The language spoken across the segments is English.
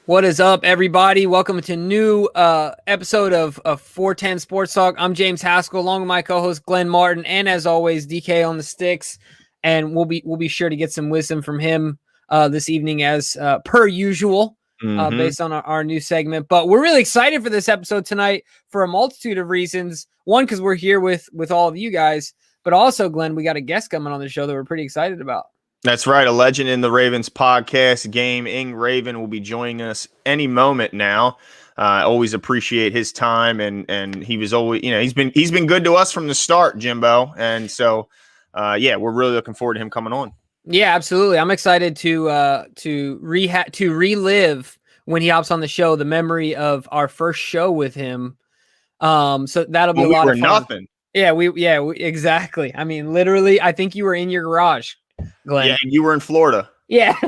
What is up, everybody? Welcome to a new episode of 410 Sports Talk. I'm James Haskell, along with my co-host Glenn Martin, and as always, DK on the sticks. And we'll be sure to get some wisdom from him this evening, as per usual, based on our new segment. But we're really excited for this episode tonight for a multitude of reasons. One, because we're here with all of you guys, but also, Glenn, we got a guest coming on the show that we're pretty excited about. That's right. A legend in the Ravens podcast game. Ingraven will be joining us any moment now. I always appreciate his time, and he was always, he's been good to us from the start, Jimbo. And so, we're really looking forward to him coming on. Yeah, absolutely. I'm excited to relive when he hops on the show, the memory of our first show with him. So that'll be a lot of fun. Nothing. Yeah, exactly. I mean, literally, I think you were in your garage, Glenn. Yeah, and you were in Florida. Yeah.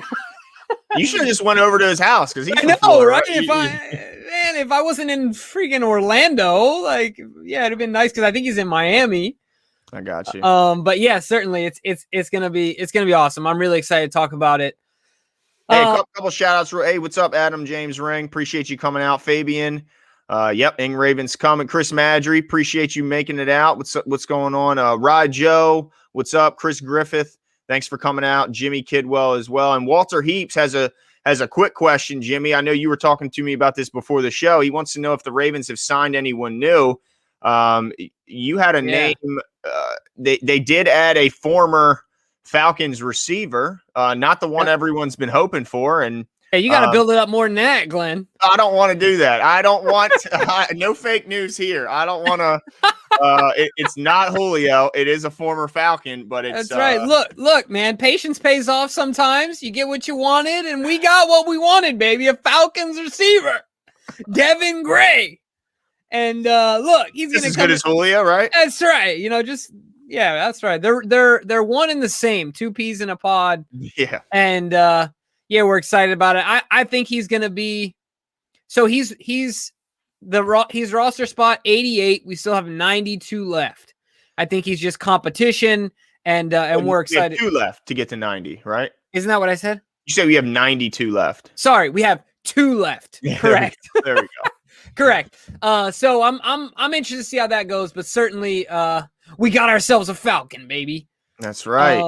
You should have just went over to his house because he's I know, Florida, right? If I wasn't in freaking Orlando, it'd have been nice because I think he's in Miami. I got you. But yeah, certainly it's gonna be awesome. I'm really excited to talk about it. Hey, a couple shout outs. Hey, what's up, Adam James Ring? Appreciate you coming out, Fabian. Ingraven's coming. Chris Madry, appreciate you making it out. What's going on? Rod Joe, what's up? Chris Griffith, thanks for coming out. Jimmy Kidwell as well. And Walter Heaps has a quick question, Jimmy. I know you were talking to me about this before the show. He wants to know if the Ravens have signed anyone new. You had a name. They did add a former Falcons receiver, not the one everyone's been hoping for. And hey, you got to build it up more than that, Glenn. I don't want to do that. I don't want no fake news here. I don't want to. It's not Julio. It is a former Falcon, but it's that's right. Look, man. Patience pays off sometimes. You get what you wanted, and we got what we wanted, baby. A Falcons receiver, Devin Gray, and look, he's just as good as Julio, right? That's right. That's right. They're one and the same. Two peas in a pod. Yeah, and we're excited about it. I think he's going to be. So he's roster spot 88. We still have 92 left. I think he's just competition, and we're excited. We have 2 left to get to 90, right? Isn't that what I said? You said we have 92 left. Sorry, we have 2 left. Yeah, correct. There we go. Correct. So I'm interested to see how that goes, but certainly we got ourselves a Falcon, baby. That's right.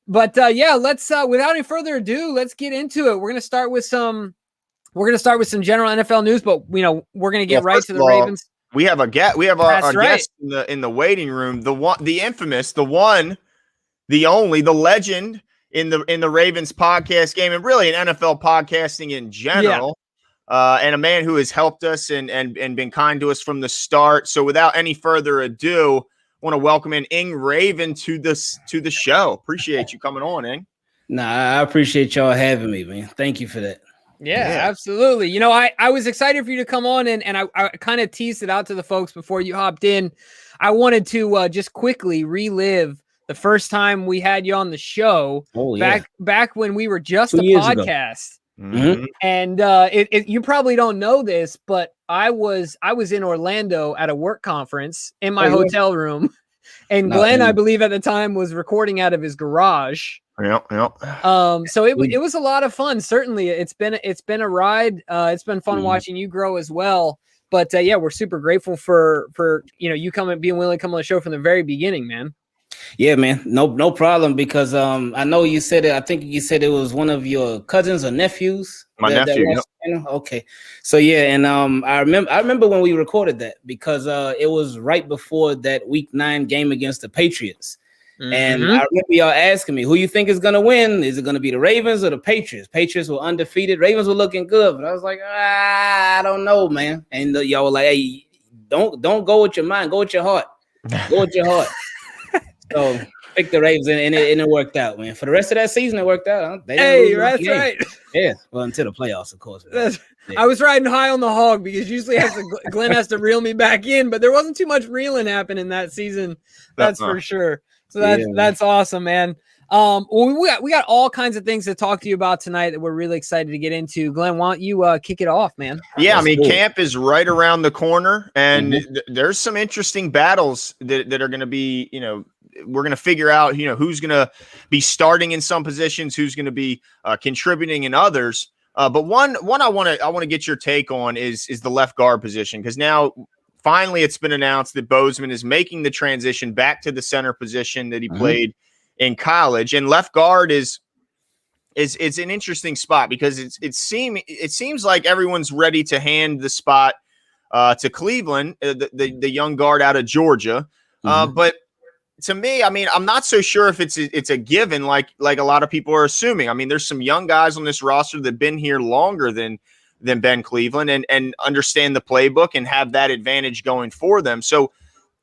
Let's without any further ado, let's get into it. We're gonna start with some general NFL news, but we're gonna get right to the Ravens. We have our guest in the waiting room, the infamous, the one, the only, the legend in the Ravens podcast game, and really in NFL podcasting in general. Yeah. And a man who has helped us and been kind to us from the start. So without any further ado, I want to welcome in Ingraven to the show. Appreciate you coming on, Ing. Nah, I appreciate y'all having me, man. Thank you for that. Yeah, absolutely. I was excited for you to come on, and I kind of teased it out to the folks before you hopped in. I wanted to just quickly relive the first time we had you on the show back when we were just a podcast. Mm-hmm. And you probably don't know this, but I was in Orlando at a work conference in my hotel room, and Glenn, I believe at the time, was recording out of his garage. Yeah. So it was a lot of fun. Certainly, it's been a ride. It's been fun watching you grow as well. But we're super grateful for you being willing to come on the show from the very beginning, man. Yeah, man. No problem, because I know you said it. I think you said it was one of your cousins or nephews. My nephew. Okay. So and I remember when we recorded that, because it was right before that Week 9 game against the Patriots. Mm-hmm. And I remember y'all asking me, who you think is going to win? Is it going to be the Ravens or the Patriots? Patriots were undefeated. Ravens were looking good, but I was like, I don't know, man. And y'all were like, hey, don't go with your mind. Go with your heart. Go with your heart. So pick the Ravens, and it worked out, man. For the rest of that season, it worked out. That's right. Yeah, well, until the playoffs, of course. I was riding high on the hog, because usually Glenn has to reel me back in, but there wasn't too much reeling happening that season. That's for sure. So that's awesome, man. We got all kinds of things to talk to you about tonight that we're really excited to get into. Glenn, why don't you kick it off, man? Yeah, camp is right around the corner, and there's some interesting battles that are going to be, we're going to figure out, who's going to be starting in some positions, who's going to be contributing in others. But one I want to get your take on is the left guard position, because now finally it's been announced that Bozeman is making the transition back to the center position that he played in college, and left guard is an interesting spot because it seems like everyone's ready to hand the spot to Cleveland, the young guard out of Georgia, but to me, I mean, I'm not so sure if it's a given like a lot of people are assuming. I mean, there's some young guys on this roster that've been here longer than Ben Cleveland and understand the playbook and have that advantage going for them. So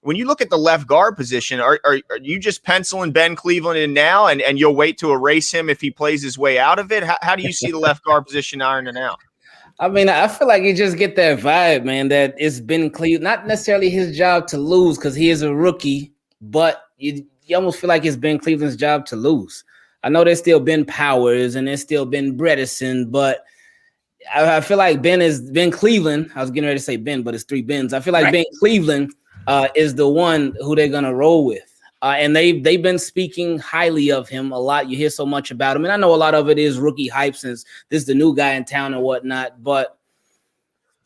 when you look at the left guard position, are you just penciling Ben Cleveland in now and you'll wait to erase him if he plays his way out of it? How do you see the left guard position ironing out? I mean, I feel like you just get that vibe, man, that it's Ben Cleveland, not necessarily his job to lose because he is a rookie, but you almost feel like it's Ben Cleveland's job to lose. I know there's still Ben Powers and there's still Ben Bredesen, but I feel like Ben Cleveland. I was getting ready to say Ben, but it's three Bens. I feel like Ben Cleveland is the one who they're gonna roll with, and they've been speaking highly of him a lot. You hear so much about him, and I know a lot of it is rookie hype since this is the new guy in town and whatnot. But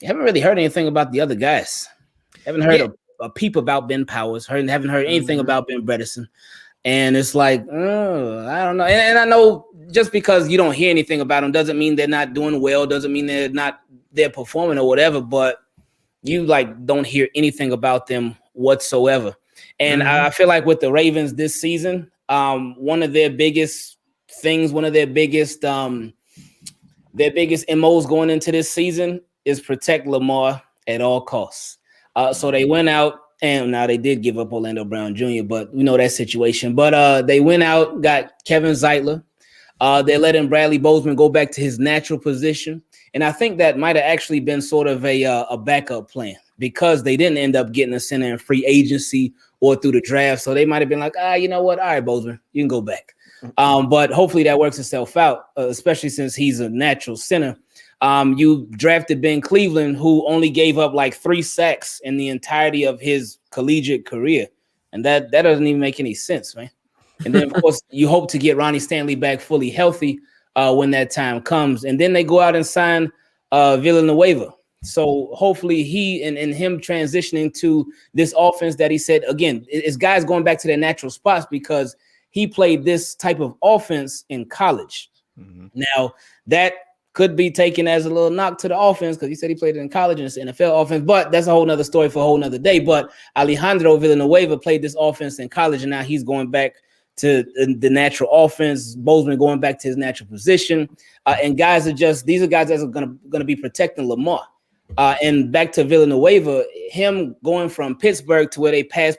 you haven't really heard anything about the other guys. Haven't heard a peep about Ben Powers. Haven't heard anything about Ben Bredesen. And it's like, I don't know. And I know just because you don't hear anything about them doesn't mean they're not doing well, doesn't mean they're performing or whatever, but you like don't hear anything about them whatsoever. And I feel like with the Ravens this season, one of their biggest MOs going into this season is protect Lamar at all costs. So they went out, and now they did give up Orlando Brown Jr., but we know that situation. But they went out, got Kevin Zeitler. They're letting Bradley Bozeman go back to his natural position. And I think that might have actually been sort of a backup plan because they didn't end up getting a center in free agency or through the draft. So they might have been like, you know what? All right, Bozeman, you can go back. But hopefully that works itself out, especially since he's a natural center. You drafted Ben Cleveland, who only gave up like 3 sacks in the entirety of his collegiate career. And that doesn't even make any sense, man. And then, of course, you hope to get Ronnie Stanley back fully healthy when that time comes. And then they go out and sign Villanueva. So hopefully he and him transitioning to this offense that he said, again, it's guys going back to their natural spots because he played this type of offense in college. Now, that could be taken as a little knock to the offense because he said he played it in college and it's an NFL offense, but that's a whole nother story for a whole nother day. But Alejandro Villanueva played this offense in college, and now he's going back to the natural offense. Bozeman going back to his natural position. And guys these are guys that are going to be protecting Lamar. And back to Villanueva, him going from Pittsburgh to where they pass,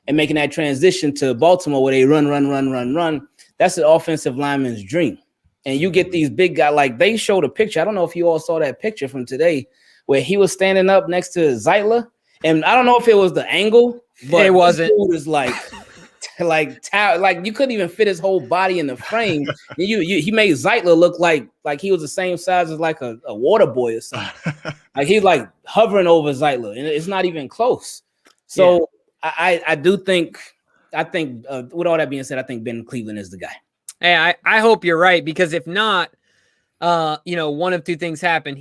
and making that transition to Baltimore where they run. That's an offensive lineman's dream. And you get these big guys, like they showed a picture. I don't know if you all saw that picture from today where he was standing up next to Zeitler. And I don't know if it was the angle, but it wasn't. It was like you couldn't even fit his whole body in the frame. He made Zeitler look like he was the same size as like a water boy or something. Like he's like hovering over Zeitler, and it's not even close. So I think with all that being said, I think Ben Cleveland is the guy. Hey, I hope you're right, because if not, one of two things happen.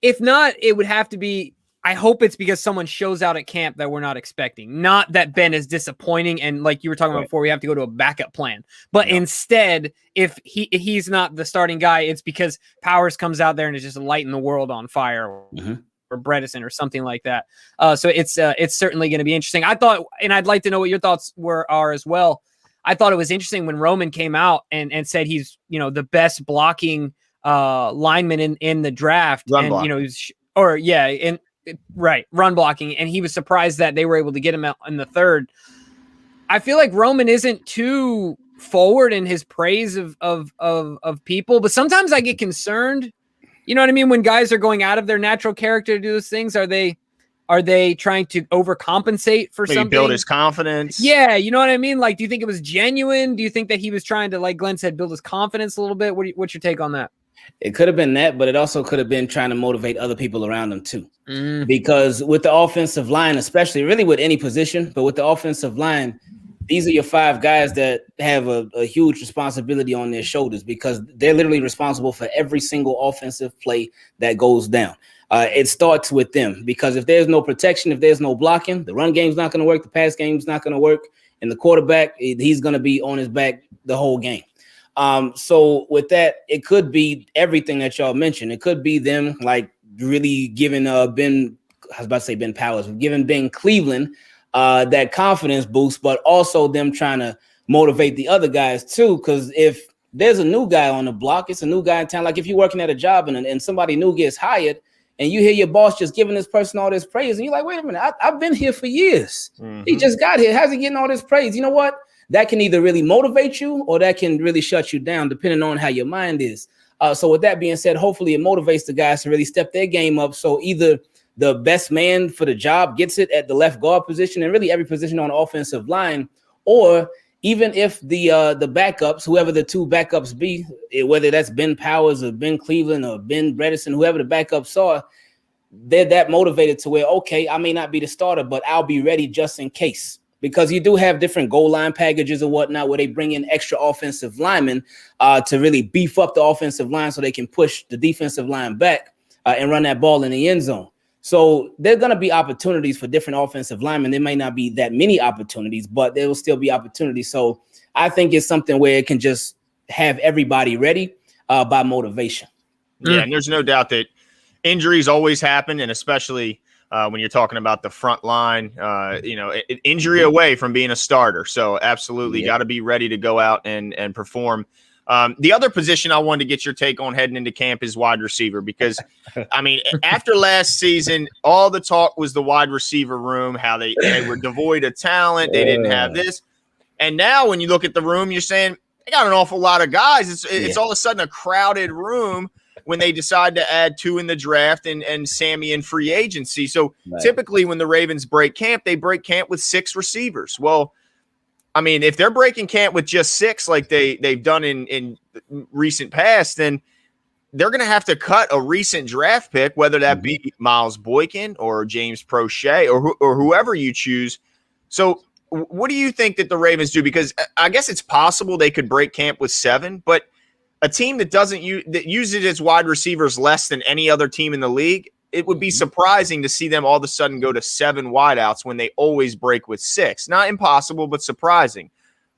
If not, it would have to be, I hope it's because someone shows out at camp that we're not expecting. Not that Ben is disappointing and like you were talking about before, we have to go to a backup plan. But instead, if he's not the starting guy, it's because Powers comes out there and is just lighting the world on fire. Or Bredesen or something like that. So it's certainly going to be interesting. I thought, and I'd like to know what your thoughts are as well. I thought it was interesting when Roman came out and said he's, the best blocking lineman in the draft. Run blocking. And he was surprised that they were able to get him out in the third. I feel like Roman isn't too forward in his praise of people, but sometimes I get concerned. You know what I mean? When guys are going out of their natural character to do those things, are they trying to overcompensate for something? Build his confidence. Yeah, you know what I mean? Like, do you think it was genuine? Do you think that he was trying to, like Glenn said, build his confidence a little bit? What's your take on that? It could have been that, but it also could have been trying to motivate other people around him too. Because with the offensive line, especially really with any position, but with the offensive line, these are your 5 guys that have a huge responsibility on their shoulders because they're literally responsible for every single offensive play that goes down. It starts with them because if there's no protection, if there's no blocking, the run game's not going to work, the pass game's not going to work, and the quarterback, he's going to be on his back the whole game. So with that, it could be everything that y'all mentioned. It could be them like really giving Ben Powers, giving Ben Cleveland that confidence boost, but also them trying to motivate the other guys too. Because if there's a new guy on the block, it's a new guy in town. Like if you're working at a job and somebody new gets hired and you hear your boss just giving this person all this praise and you're like, wait a minute, I've been here for years. Mm-hmm. He just got here. How's he getting all this praise? You know what? That can either really motivate you or that can really shut you down depending on how your mind is. So with that being said, hopefully it motivates the guys to really step their game up. So either the best man for the job gets it at the left guard position and really every position on the offensive line, or even if the backups, whoever the 2 backups be, whether that's Ben Powers or Ben Cleveland or Ben Bredesen, whoever the backups are, they're that motivated to where, okay, I may not be the starter, but I'll be ready just in case. Because you do have different goal line packages and whatnot where they bring in extra offensive linemen to really beef up the offensive line so they can push the defensive line back and run that ball in the end zone. So there's going to be opportunities for different offensive linemen. There may not be that many opportunities, but there will still be opportunities. So I think it's something where it can just have everybody ready by motivation. Yeah, and there's no doubt that injuries always happen, and especially when you're talking about the front line, injury away from being a starter. So absolutely got to be ready to go out and perform. The other position I wanted to get your take on heading into camp is wide receiver, because, I mean, after last season, all the talk was the wide receiver room, how they were devoid of talent. They didn't have this. And now when you look at the room, you're saying they got an awful lot of guys. It's all of a sudden a crowded room when they decide to add 2 in the draft and Sammy in free agency. So typically when the Ravens break camp, they break camp with 6 receivers. Well, I mean, if they're breaking camp with just 6 like they've done in recent past, then they're going to have to cut a recent draft pick, whether that be Miles Boykin or James Prochet or whoever you choose. So what do you think that the Ravens do? Because I guess it's possible they could break camp with 7, but a team that that uses its wide receivers less than any other team in the league, it would be surprising to see them all of a sudden go to 7 wideouts when they always break with 6. Not impossible, but surprising.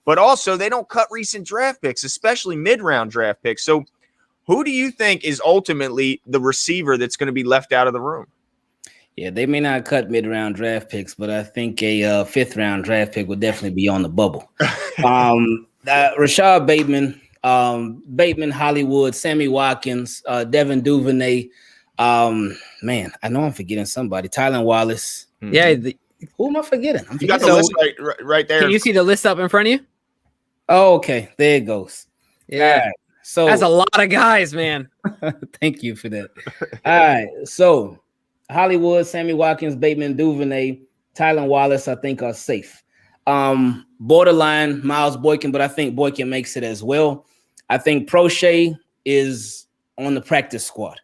But also, they don't cut recent draft picks, especially mid-round draft picks. So who do you think is ultimately the receiver that's going to be left out of the room? Yeah, they may not cut mid-round draft picks, but I think a 5th-round draft pick would definitely be on the bubble. Rashad Bateman, Hollywood, Sammy Watkins, Devin Duvernay. Man, I know I'm forgetting somebody. Tylan Wallace. Yeah. Who am I forgetting? You got the list right there. Can you see the list up in front of you? Oh, okay. There it goes. Yeah. Right. So that's a lot of guys, man. Thank you for that. All right. So Hollywood, Sammy Watkins, Bateman, Duvernay, Tylan Wallace, I think are safe. Borderline Miles Boykin, but I think Boykin makes it as well. I think Prochet is on the practice squad.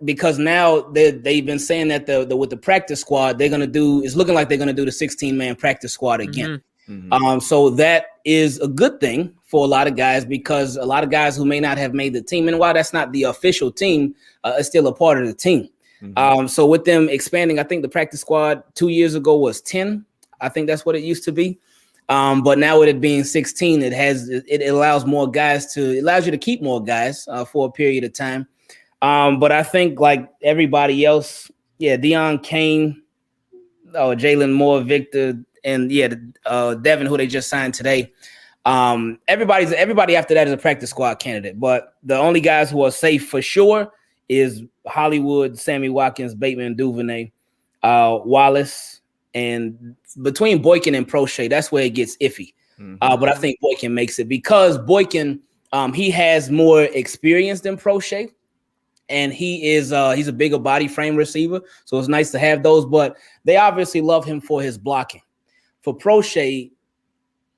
Because now they've been saying that with the practice squad, it's looking like they're going to do the 16-man practice squad again. Mm-hmm. So that is a good thing for a lot of guys, because a lot of guys who may not have made the team, and while that's not the official team, it's still a part of the team. Mm-hmm. So with them expanding, I think the practice squad 2 years ago was 10. I think that's what it used to be. But now with it being 16, it allows more guys it allows you to keep more guys for a period of time. But I think like everybody else, Deion Kane, Jalen Moore, Victor, and Devin, who they just signed today. Everybody after that is a practice squad candidate. But the only guys who are safe for sure is Hollywood, Sammy Watkins, Bateman, Duvernay, Wallace, and between Boykin and Prochet, that's where it gets iffy. Mm-hmm. But I think Boykin makes it because Boykin, he has more experience than Prochet. And he's a bigger body frame receiver, so it's nice to have those. But they obviously love him for his blocking. For Prochet,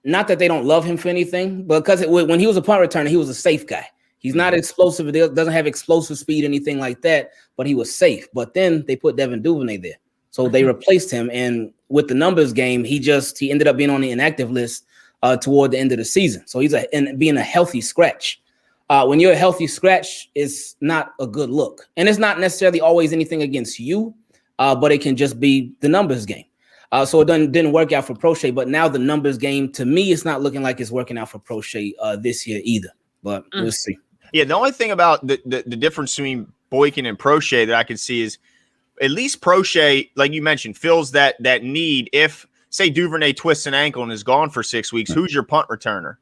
not that they don't love him for anything, but because when he was a punt returner, he was a safe guy. He's not explosive; doesn't have explosive speed, anything like that. But he was safe. But then they put Devin Duvernay there, So they replaced him. And with the numbers game, he ended up being on the inactive list toward the end of the season. So he's being a healthy scratch. When you're a healthy scratch, it's not a good look. And it's not necessarily always anything against you, but it can just be the numbers game. So it didn't work out for Prochet, but now the numbers game, to me, it's not looking like it's working out for Prochet this year either. But we'll see. Yeah, the only thing about the difference between Boykin and Prochet that I can see is at least Prochet, like you mentioned, fills that need. If, say, Duvernay twists an ankle and is gone for 6 weeks, who's your punt returner?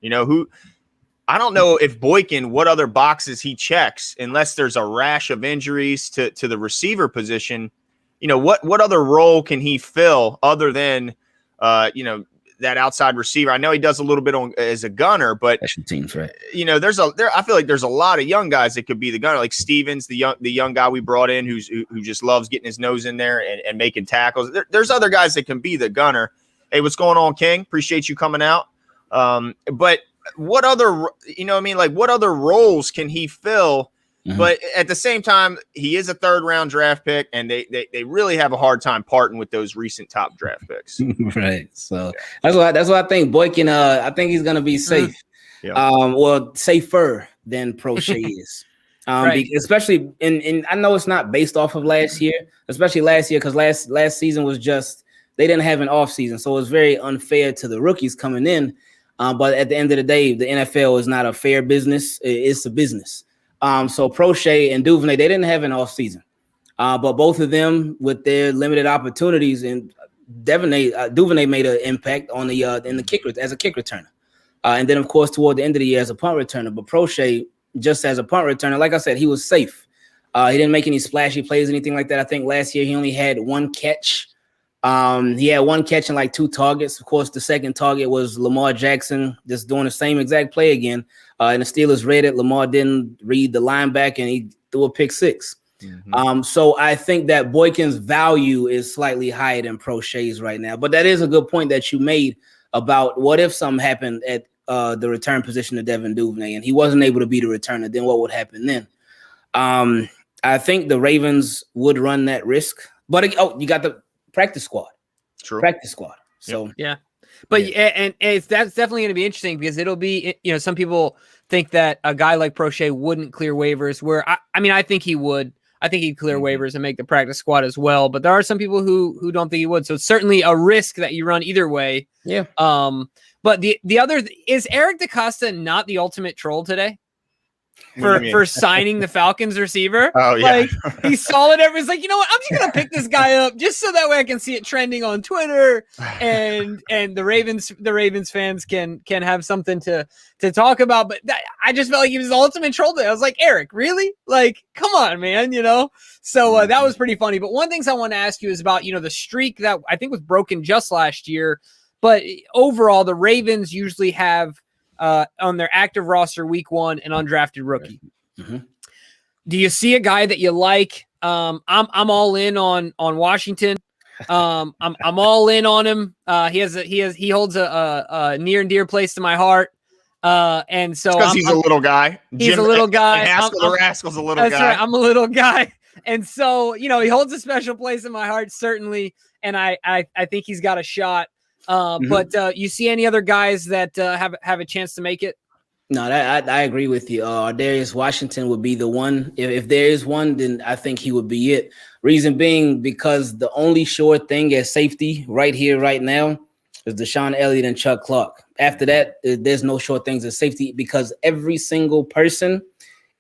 I don't know if Boykin, what other boxes he checks, unless there's a rash of injuries to the receiver position. What other role can he fill other than, that outside receiver? I know he does a little bit as a gunner, but special teams, right? I feel like there's a lot of young guys that could be the gunner, like Stevens, the young guy we brought in who just loves getting his nose in there and making tackles. There's other guys that can be the gunner. Hey, what's going on, King? Appreciate you coming out. But what other, what other roles can he fill? Mm-hmm. But at the same time, he is a 3rd round draft pick, and they really have a hard time parting with those recent top draft picks. Right. So that's what I think. Boykin, I think he's going to be safe. Yeah. Safer than Prochet is. Right. Especially in I know it's not based off of last year, especially last year, because last season was just, they didn't have an off season. So it was very unfair to the rookies coming in. But at the end of the day, the NFL is not a fair business. It's a business. So Prochet and Duvernay, they didn't have an off season. But both of them with their limited opportunities, and Duvernay made an impact on in the kicker as a kick returner. And then of course toward the end of the year as a punt returner. But Prochet, just as a punt returner, like I said, he was safe. He didn't make any splashy plays, anything like that. I think last year he only had 1 catch. He had 1 catch and like 2 targets. Of course, the second target was Lamar Jackson just doing the same exact play again. And the Steelers read it. Lamar didn't read the linebacker, and he threw a pick 6. Mm-hmm. So I think that Boykin's value is slightly higher than Prochet's right now. But that is a good point that you made about what if something happened at the return position of Devin Duvernay and he wasn't able to be the returner, then what would happen then? I think the Ravens would run that risk. But you got the practice squad. True. Practice squad. So yeah. But that's definitely going to be interesting because it'll be, some people think that a guy like Prochet wouldn't clear waivers, where I think he would. I think he'd clear waivers and make the practice squad as well. But there are some people who don't think he would. So it's certainly a risk that you run either way. Yeah. But the other is Eric DaCosta not the ultimate troll today? For signing the Falcons receiver. Oh yeah. Like he saw it. Everyone's like, you know what? I'm just gonna pick this guy up just so that way I can see it trending on Twitter and the Ravens fans can have something to talk about. But I just felt like he was the ultimate troll today. I was like, Eric, really? Like, come on, man, So that was pretty funny. But one thing I want to ask you is about, the streak that I think was broken just last year. But overall, the Ravens usually have on their active roster week 1 an undrafted rookie. Mm-hmm. Do you see a guy that you like? I'm all in on Washington. I'm all in on him. He holds a near and dear place to my heart. And so because he's a little guy. He's a little guy. The Rascal's a little guy. That's right. I'm a little guy. And so, he holds a special place in my heart, certainly. And I think he's got a shot. But you see any other guys that have a chance to make it? No, I agree with you. Darius Washington would be the one. If there is one, then I think he would be it. Reason being because the only sure thing at safety right here, right now, is Deshaun Elliott and Chuck Clark. After that, there's no sure things at safety because every single person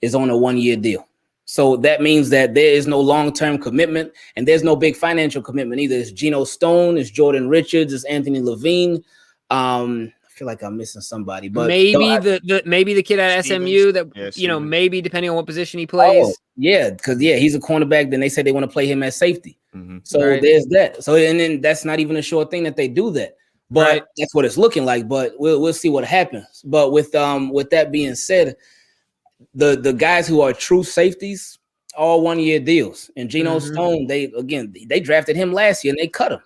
is on a 1-year deal. So that means that there is no long-term commitment and there's no big financial commitment either. It's Geno Stone, it's Jordan Richards, it's Anthony Levine. I feel like I'm missing somebody, but maybe the kid at SMU that maybe depending on what position he plays. Because he's a cornerback. Then they say they want to play him at safety. Mm-hmm. So there's that. So and then that's not even a sure thing that they do that. But that's what it's looking like. But we'll see what happens. But with that being said, the guys who are true safeties, all 1-year deals. And Geno Stone, they drafted him last year and they cut him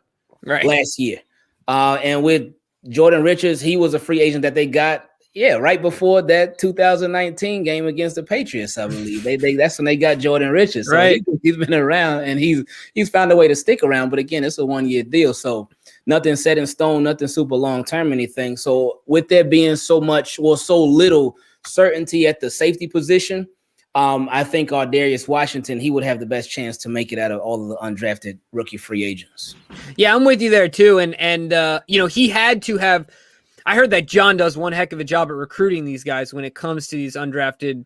last year. And with Jordan Richards, he was a free agent that they got. Yeah, right before that 2019 game against the Patriots, I believe. That's when they got Jordan Richards. So right. he's been around and he's found a way to stick around. But again, it's a 1-year deal. So nothing set in stone, nothing super long-term, anything. So with there being so little certainty at the safety position, I think Darius Washington, he would have the best chance to make it out of all of the undrafted rookie free agents. Yeah, I'm with you there too. And he had to have. I heard that John does one heck of a job at recruiting these guys when it comes to these undrafted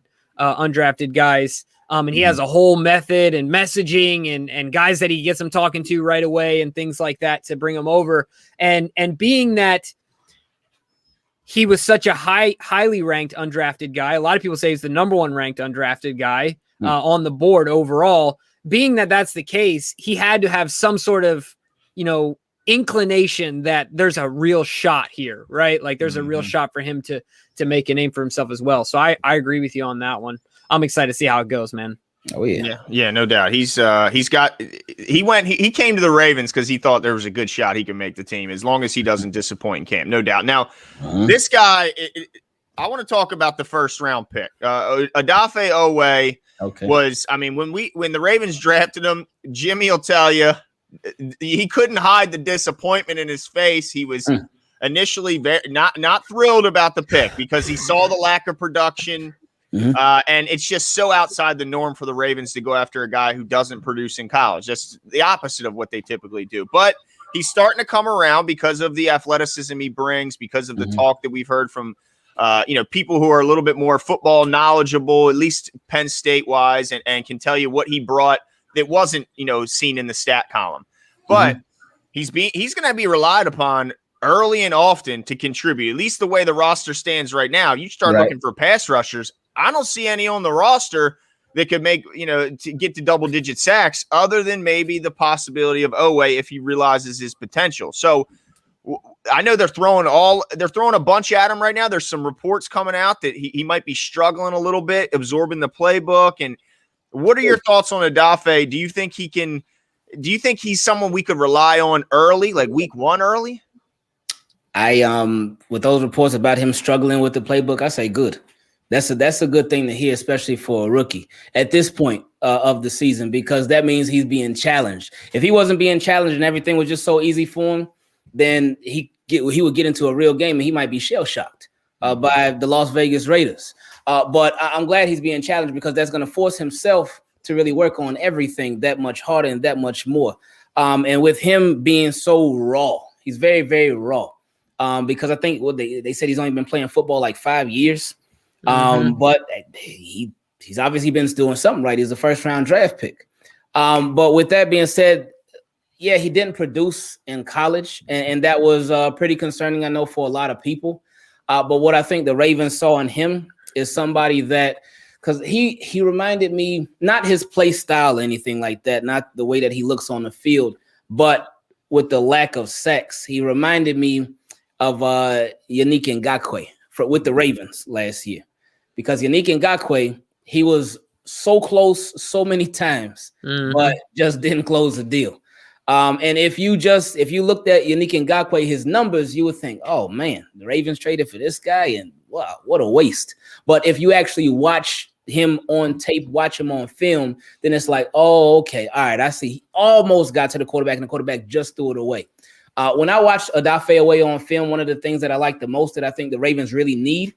guys. And he has a whole method and messaging and guys that he gets them talking to right away and things like that to bring them over. And being that he was such a highly ranked undrafted guy, a lot of people say he's the number 1 ranked undrafted guy on the board overall. Being that that's the case, he had to have some sort of, inclination that there's a real shot here, right? Like there's a real shot for him to make a name for himself as well. So I agree with you on that one. I'm excited to see how it goes, man. Oh yeah. Yeah, no doubt. He came to the Ravens because he thought there was a good shot he could make the team as long as he doesn't disappoint in camp, no doubt. Now, this guy, I want to talk about the first round pick. Odafe Owe was, when the Ravens drafted him, Jimmy will tell you, he couldn't hide the disappointment in his face. He was initially not thrilled about the pick because he saw the lack of production. And it's just so outside the norm for the Ravens to go after a guy who doesn't produce in college. That's the opposite of what they typically do. But he's starting to come around because of the athleticism he brings, because of the talk that we've heard from people who are a little bit more football knowledgeable, at least Penn State wise, and can tell you what he brought that wasn't, seen in the stat column. But he's going to be relied upon early and often to contribute, at least the way the roster stands right now. You start looking for pass rushers. I don't see any on the roster that could make, to get to double-digit sacks other than maybe the possibility of Owe if he realizes his potential. So I know they're throwing a bunch at him right now. There's some reports coming out that he might be struggling a little bit, absorbing the playbook. And what are your thoughts on Odafe? Do you think he's someone we could rely on early, like week 1 early? With those reports about him struggling with the playbook, I say good. That's a good thing to hear, especially for a rookie at this point of the season, because that means he's being challenged. If he wasn't being challenged and everything was just so easy for him, then he would get into a real game and he might be shell shocked by the Las Vegas Raiders. But I'm glad he's being challenged because that's going to force himself to really work on everything that much harder and that much more. And with him being so raw, he's very, very raw. Because I think they said he's only been playing football like 5 years. But he's obviously been doing something right. He's a first-round draft pick. But with that being said, yeah, he didn't produce in college, and that was pretty concerning, I know, for a lot of people. But what I think the Ravens saw in him is somebody that, because he reminded me, not his play style or anything like that, not the way that he looks on the field, but with the lack of sacks, he reminded me of Yannick Ngakoue with the Ravens last year. Because Yannick Ngakoue, he was so close so many times, but just didn't close the deal. And if you looked at Yannick Ngakoue, his numbers, you would think, oh man, the Ravens traded for this guy, and wow, what a waste. But if you actually watch him on tape, watch him on film, then it's like, oh, okay, all right, I see. He almost got to the quarterback, and the quarterback just threw it away. When I watched Odafe Owe on film, one of the things that I like the most that I think the Ravens really need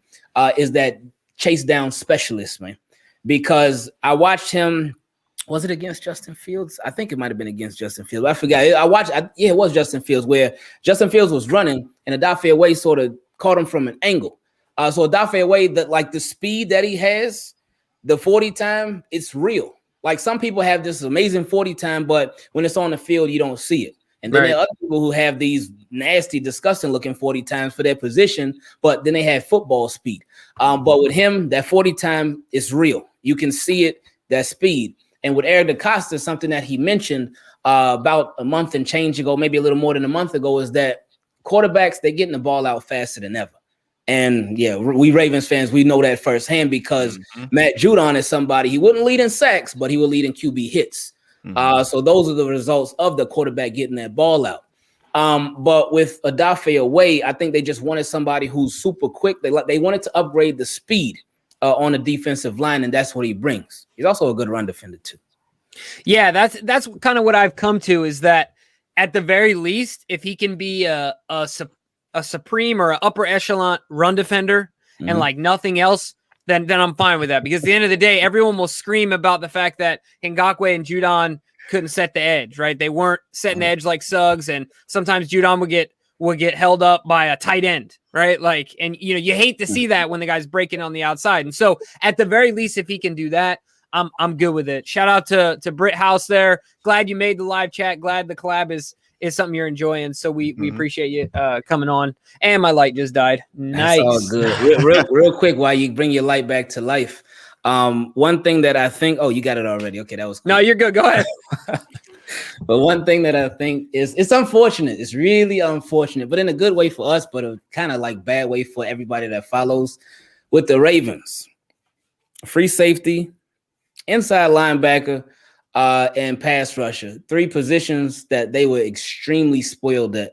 is that chase down specialist, man. Because I watched him, was it against Justin Fields? I think it might have been against Justin Fields. I forgot. It was Justin Fields, where Justin Fields was running and Odafe Owe sort of caught him from an angle. So Odafe Owe, the speed that he has, the 40 time, it's real. Like some people have this amazing 40 time, but when it's on the field, you don't see it. And then there are other people who have these nasty, disgusting looking 40 times for their position, but then they have football speed. But with him, that 40 time is real. You can see it, that speed. And with Eric DeCosta, something that he mentioned about a month and change ago, maybe a little more than a month ago, is that quarterbacks, they're getting the ball out faster than ever. And yeah, we Ravens fans, we know that firsthand because Matt Judon is somebody, he wouldn't lead in sacks, but he would lead in QB hits. So those are the results of the quarterback getting that ball out. But with Odafe away, I think they just wanted somebody who's super quick. They wanted to upgrade the speed on the defensive line, and that's what he brings. He's also a good run defender too. Yeah, that's kind of what I've come to, is that at the very least, if he can be a supreme or an upper echelon run defender and like nothing else, then I'm fine with that. Because at the end of the day, everyone will scream about the fact that Ngakoue and Judon couldn't set the edge, right? They weren't setting the edge like Suggs, and sometimes Judon would get held up by a tight end, right? Like, and you hate to see that when the guy's breaking on the outside. And so at the very least, if he can do that, I'm good with it. Shout out to Britt House there. Glad you made the live chat. Glad the collab is something you're enjoying. So we appreciate you coming on. And my light just died. Nice. That's all good. Real quick, while you bring your light back to life. One thing that I think, you got it already. Okay, that was cool. No, you're good. Go ahead. But one thing that I think it's unfortunate. It's really unfortunate, but in a good way for us, but a kind of like bad way for everybody that follows. With the Ravens, free safety, inside linebacker, and pass rusher, 3 positions that they were extremely spoiled at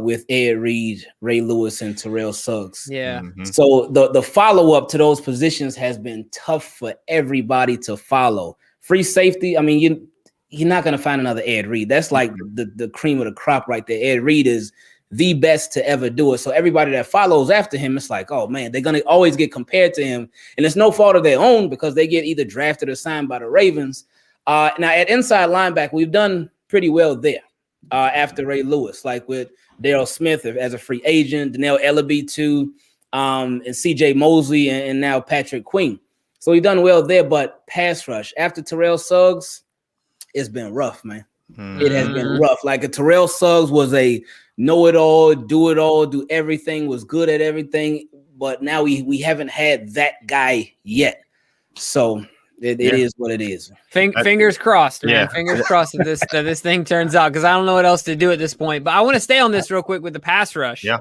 with Ed Reed, Ray Lewis, and Terrell Suggs. Yeah. So the follow-up to those positions has been tough for everybody to follow. Free safety, I mean, you're not going to find another Ed Reed. That's like the cream of the crop right there. Ed Reed is the best to ever do it. So everybody that follows after him, it's like, oh man, they're going to always get compared to him. And it's no fault of their own because they get either drafted or signed by the Ravens. Now at inside linebacker, we've done pretty well there after Ray Lewis, like with Darryl Smith as a free agent, Danielle Ellaby too, and CJ Mosley, and now Patrick Queen. So we've done well there, but pass rush after Terrell Suggs, it's been rough, man. It has been rough. Like a Terrell Suggs was a know-it-all, do everything, was good at everything, but now we haven't had that guy yet. So it is what it is. Fingers crossed, man. Yeah. Fingers crossed that this thing turns out, because I don't know what else to do at this point. But I want to stay on this real quick with the pass rush. Yeah.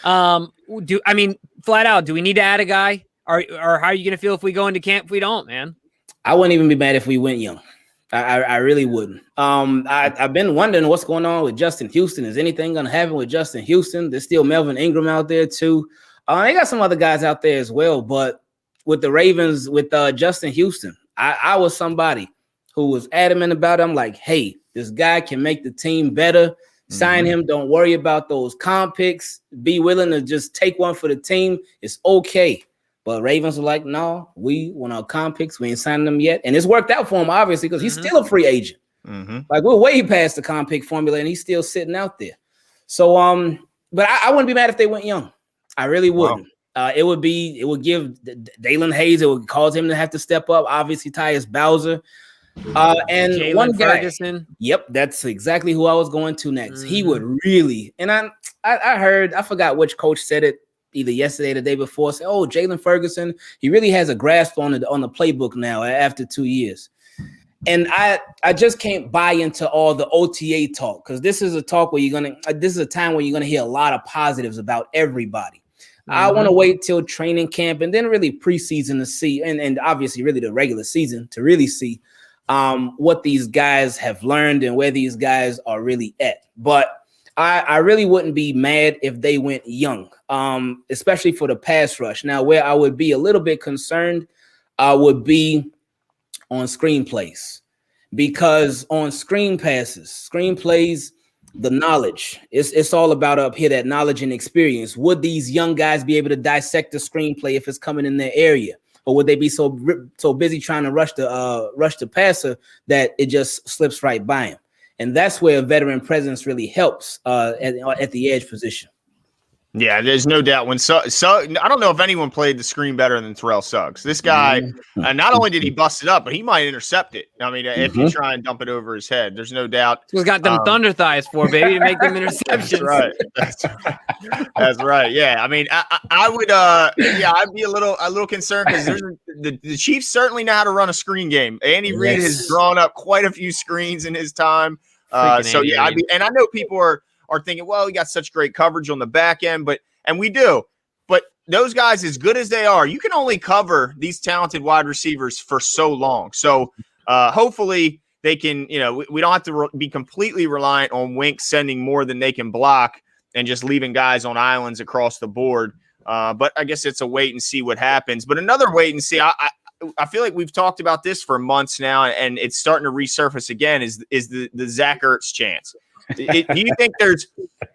Flat out, do we need to add a guy? Or how are you going to feel if we go into camp if we don't, man? I wouldn't even be mad if we went young. I really wouldn't. I've been wondering what's going on with Justin Houston. Is anything going to happen with Justin Houston? There's still Melvin Ingram out there too. They got some other guys out there as well. But with the Ravens, with Justin Houston, I was somebody who was adamant about it. I'm like, hey, this guy can make the team better. Sign him. Don't worry about those comp picks. Be willing to just take one for the team. It's okay. But Ravens were like, no, we want our comp picks. We ain't signing them yet. And it's worked out for him, obviously, because he's still a free agent. Like, we're way past the comp pick formula, and he's still sitting out there. So, but I wouldn't be mad if they went young. I really wouldn't. Wow. It would give Dalen Hayes, it would cause him to have to step up. Obviously, Tyus Bowser. And Jalen one guy, Ferguson. Yep, that's exactly who I was going to next. He would really, and I heard, I forgot which coach said it, either yesterday or the day before, say, oh, Jalen Ferguson, he really has a grasp on the playbook now after 2 years. And I just can't buy into all the OTA talk, because this is a talk where this is a time where you're gonna hear a lot of positives about everybody. I want to wait till training camp and then really preseason to see, and obviously really the regular season to really see what these guys have learned and where these guys are really at. But I really wouldn't be mad if they went young, especially for the pass rush. Now, where I would be a little bit concerned would be on screenplays, because on screen plays, the knowledge, it's all about up here, that knowledge and experience. Would these young guys be able to dissect the screenplay if it's coming in their area? Or would they be so busy trying to rush the passer that it just slips right by him? And that's where a veteran presence really helps at the edge position. Yeah, there's no doubt. When I don't know if anyone played the screen better than Terrell Suggs. This guy, not only did he bust it up, but he might intercept it. I mean, if you try and dump it over his head, there's no doubt. He's got them thunder thighs for, baby, to make them interceptions. That's right. That's right. Yeah, I mean, I would. I'd be a little concerned, because the Chiefs certainly know how to run a screen game. Andy Reid has drawn up quite a few screens in his time. So yeah, and I know people are thinking, well, we got such great coverage on the back end, and we do. But those guys, as good as they are, you can only cover these talented wide receivers for so long. So hopefully they can, we don't have to be completely reliant on Wink sending more than they can block and just leaving guys on islands across the board. But I guess it's a wait and see what happens. But another wait and see, I feel like we've talked about this for months now, and it's starting to resurface again, is the Zach Ertz chance. Do you think there's,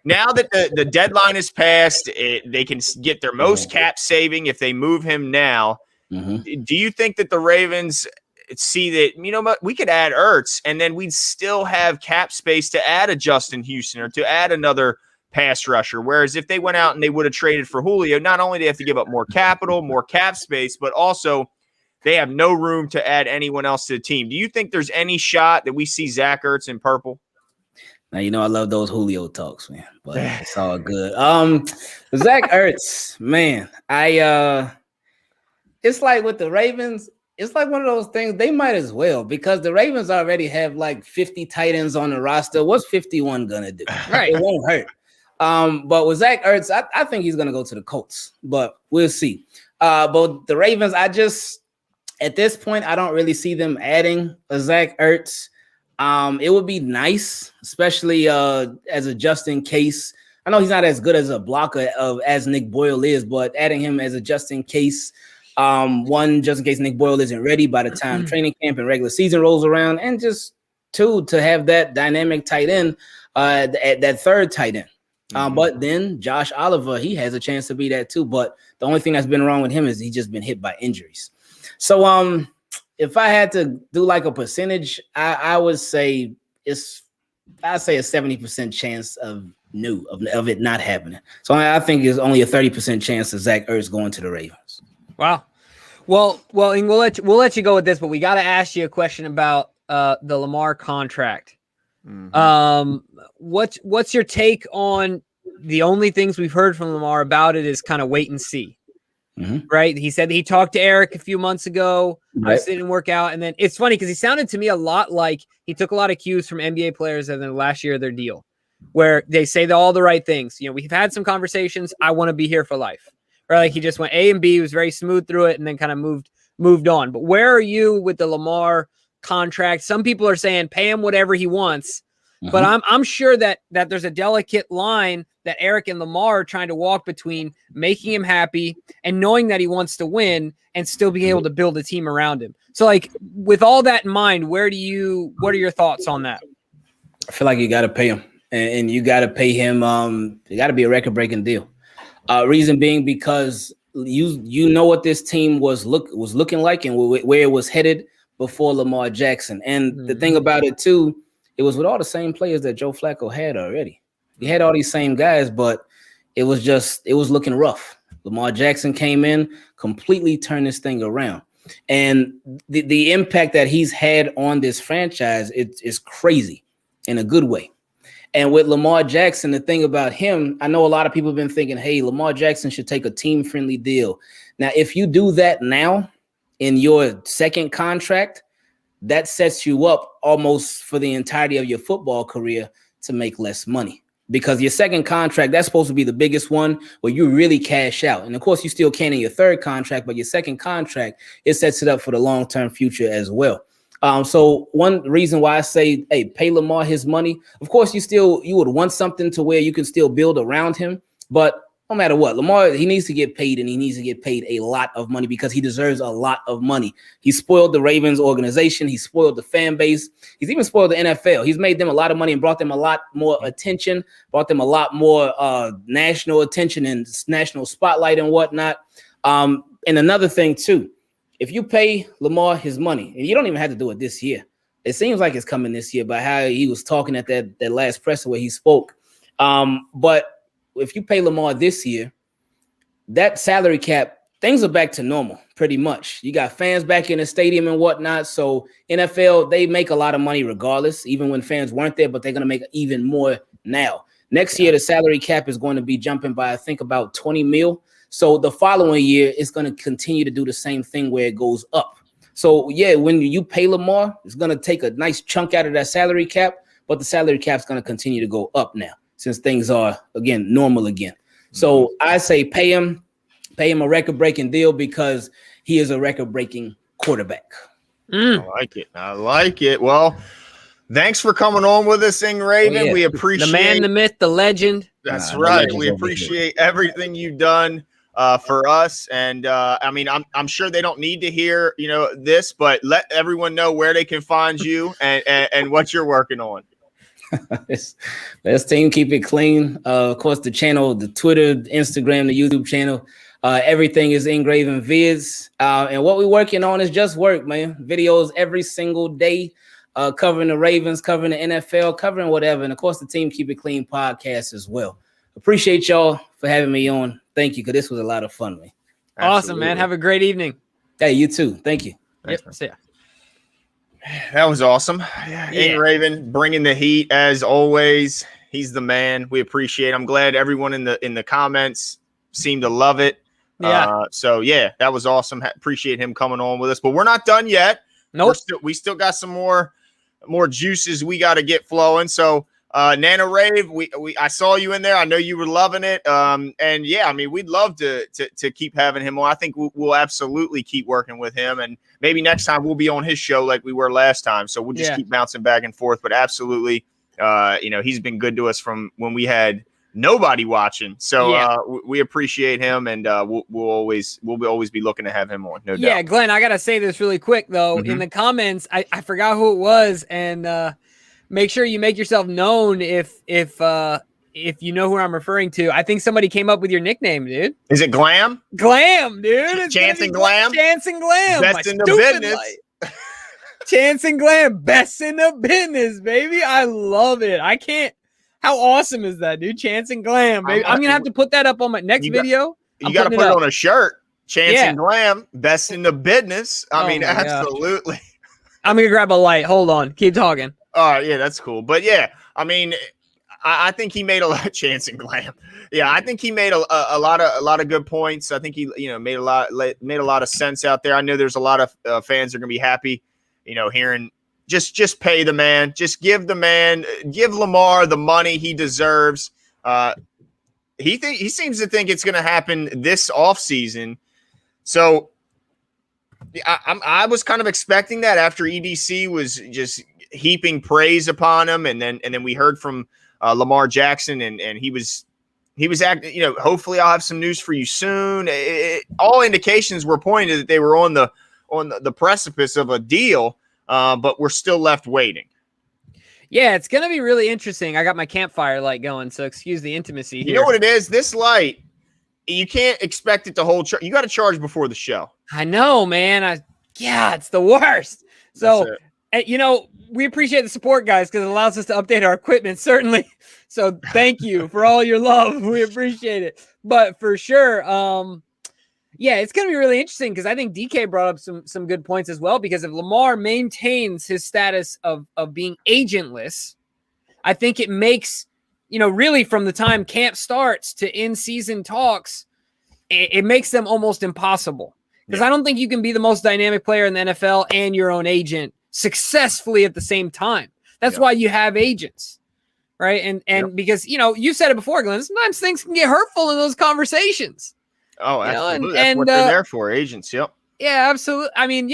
now that the deadline is passed, they can get their most cap saving if they move him now? Do you think that the Ravens see that, we could add Ertz and then we'd still have cap space to add a Justin Houston or to add another pass rusher? Whereas if they went out and they would have traded for Julio, not only do they have to give up more capital, more cap space, but also they have no room to add anyone else to the team. Do you think there's any shot that we see Zach Ertz in purple? Now, I love those Julio talks, man, but it's all good. Zach Ertz, man, it's like with the Ravens, it's like one of those things, they might as well, because the Ravens already have like 50 tight ends on the roster. What's 51 going to do? Right. It won't hurt. But with Zach Ertz, I think he's going to go to the Colts, but we'll see. But the Ravens, at this point, I don't really see them adding a Zach Ertz. It would be nice, especially as a just in case. I know he's not as good as a blocker as Nick Boyle is, but adding him as a just in case, one, just in case Nick Boyle isn't ready by the time training camp and regular season rolls around, and just two, to have that dynamic tight end, that third tight end. But then Josh Oliver, he has a chance to be that too. But the only thing that's been wrong with him is he's just been hit by injuries. So if I had to do like a percentage, I would say a 70% chance of it not happening. So I think it's only a 30% chance of Zach Ertz going to the Ravens. Wow. Well, and we'll let you go with this, but we got to ask you a question about the Lamar contract. What's your take on the only things we've heard from Lamar about it is kind of wait and see, right? He said he talked to Eric a few months ago. Right. It didn't work out. And then it's funny because he sounded to me a lot like he took a lot of cues from NBA players in the last year of their deal, where they say all the right things. We've had some conversations. I want to be here for life. Or like he just went A and B, was very smooth through it, and then kind of moved on. But where are you with the Lamar contract? Some people are saying pay him whatever he wants, but I'm sure that there's a delicate line that Eric and Lamar are trying to walk between making him happy and knowing that he wants to win and still being able to build a team around him. So, like, with all that in mind, what are your thoughts on that? I feel like you got to pay him, and you got to pay him. It got to be a record-breaking deal. Reason being because you know what this team was looking like and where it was headed before Lamar Jackson. And the thing about it too, it was with all the same players that Joe Flacco had already. He had all these same guys, but it was looking rough. Lamar Jackson came in, completely turned this thing around. And the impact that he's had on this franchise is crazy in a good way. And with Lamar Jackson, the thing about him, I know a lot of people have been thinking, hey, Lamar Jackson should take a team-friendly deal. Now, if you do that now in your second contract, that sets you up almost for the entirety of your football career to make less money. Because your second contract, that's supposed to be the biggest one where you really cash out. And of course, you still can in your third contract, but your second contract, it sets it up for the long-term future as well. So one reason why I say, hey, pay Lamar his money. Of course, you would want something to where you can still build around him. But no matter what, Lamar, he needs to get paid, and he needs to get paid a lot of money because he deserves a lot of money. He spoiled the Ravens organization. He spoiled the fan base. He's even spoiled the NFL. He's made them a lot of money and brought them a lot more attention, brought them a lot more national attention and national spotlight and whatnot. And another thing, too. If you pay Lamar his money, and you don't even have to do it this year, it seems like it's coming this year by how he was talking at that last presser where he spoke. But if you pay Lamar this year, that salary cap, things are back to normal pretty much. You got fans back in the stadium and whatnot. So NFL, they make a lot of money regardless, even when fans weren't there, but they're going to make even more now. Next year, the salary cap is going to be jumping by, I think, about 20 mil. So the following year, it's going to continue to do the same thing where it goes up. So, yeah, when you pay Lamar, it's going to take a nice chunk out of that salary cap, but the salary cap is going to continue to go up now since things are, again, normal again. So I say pay him a record-breaking deal because he is a record-breaking quarterback. I like it. I like it. Well, thanks for coming on with us, Ingraven. Yeah. We appreciate The man, the myth, the legend. That's no right. legends We over appreciate everything you've done for us. And I mean, I'm sure they don't need to hear, this, but let everyone know where they can find you and what you're working on. Best team, keep it clean. Of course, the channel, the Twitter, the Instagram, the YouTube channel, everything is Ingraven Vids. And what we're working on is just work, man. Videos every single day, covering the Ravens, covering the NFL, covering whatever. And of course, the Team Keep It Clean podcast as well. Appreciate y'all for having me on. Thank you, because this was a lot of fun, man. Awesome, man. Have a great evening. Hey, you too. Thank you. Yep. See ya. That was awesome. Ingraven bringing the heat as always. He's the man. We appreciate it. I'm glad everyone in the comments seemed to love it. Yeah. So yeah, that was awesome. Appreciate him coming on with us. But we're not done yet. Nope. We still got some more juices we got to get flowing. So Nana Rave, I saw you in there. I know you were loving it. And yeah, I mean, we'd love to keep having him on. I think we'll absolutely keep working with him, and maybe next time we'll be on his show like we were last time. So we'll just keep bouncing back and forth. But absolutely, he's been good to us from when we had nobody watching. So we appreciate him, and we'll always be looking to have him on. No doubt. Yeah, Glenn, I gotta say this really quick though. In the comments, I forgot who it was, and make sure you make yourself known if you know who I'm referring to. I think somebody came up with your nickname, dude. Is it Glam? Glam, dude. Chance and Glam? Chance and Glam. Best in the business. Chance and Glam. Best in the business, baby. I love it. I can't. How awesome is that, dude? Chance and Glam, baby. I'm going to have to put that up on my next video. You got to put it on a shirt. Chance and Glam. Best in the business. I mean, absolutely. Gosh. I'm going to grab a light. Hold on. Keep talking. All right, yeah, that's cool. But yeah, I mean, I think he made a lot of Chance and Glam. Yeah, I think he made a lot of good points. I think he made a lot of sense out there. I know there's a lot of fans that are gonna be happy, hearing just pay the man, just give Lamar the money he deserves. He seems to think it's gonna happen this offseason. So I was kind of expecting that after EDC was just heaping praise upon him, and then we heard from Lamar Jackson, and he was acting. Hopefully I'll have some news for you soon. All indications were pointing that they were on the precipice of a deal, but we're still left waiting. Yeah, it's gonna be really interesting. I got my campfire light going, so excuse the intimacy here. You know what it is? This light, you can't expect it to hold. You got to charge before the show. I know, man. It's the worst. So. We appreciate the support, guys, because it allows us to update our equipment, certainly. So thank you for all your love. We appreciate it. But for sure, it's going to be really interesting because I think DK brought up some good points as well, because if Lamar maintains his status of being agentless, I think it makes, really from the time camp starts to in-season talks, it makes them almost impossible. Because I don't think you can be the most dynamic player in the NFL and your own agent successfully at the same time. That's why you have agents, right? And because you said it before, Glenn, sometimes things can get hurtful in those conversations. Oh, absolutely. That's what they're there for, agents. Yep. Yeah, absolutely. I mean,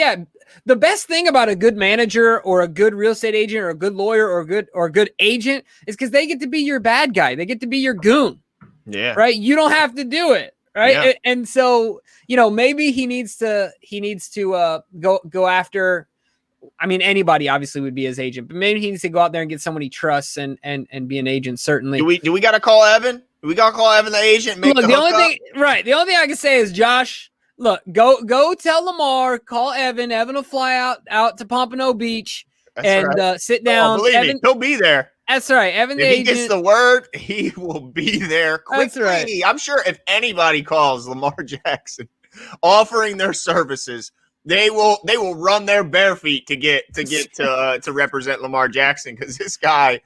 the best thing about a good manager or a good real estate agent or a good lawyer or a good agent is because they get to be your bad guy. They get to be your goon. Yeah. Right. You don't have to do it. Right. Yeah. And so, maybe he needs to go after. I mean, anybody obviously would be his agent, but maybe he needs to go out there and get someone he trusts and be an agent. Certainly. Do we got to call Evan? Do we got to call Evan the agent? The only thing I can say is, Josh, look, go tell Lamar, call Evan. Evan will fly out to Pompano Beach sit down. Believe me, he'll be there. That's right. Evan, if he gets the word, he will be there quickly. That's right. I'm sure if anybody calls Lamar Jackson offering their services, they will run their bare feet to get to represent Lamar Jackson, because this guy,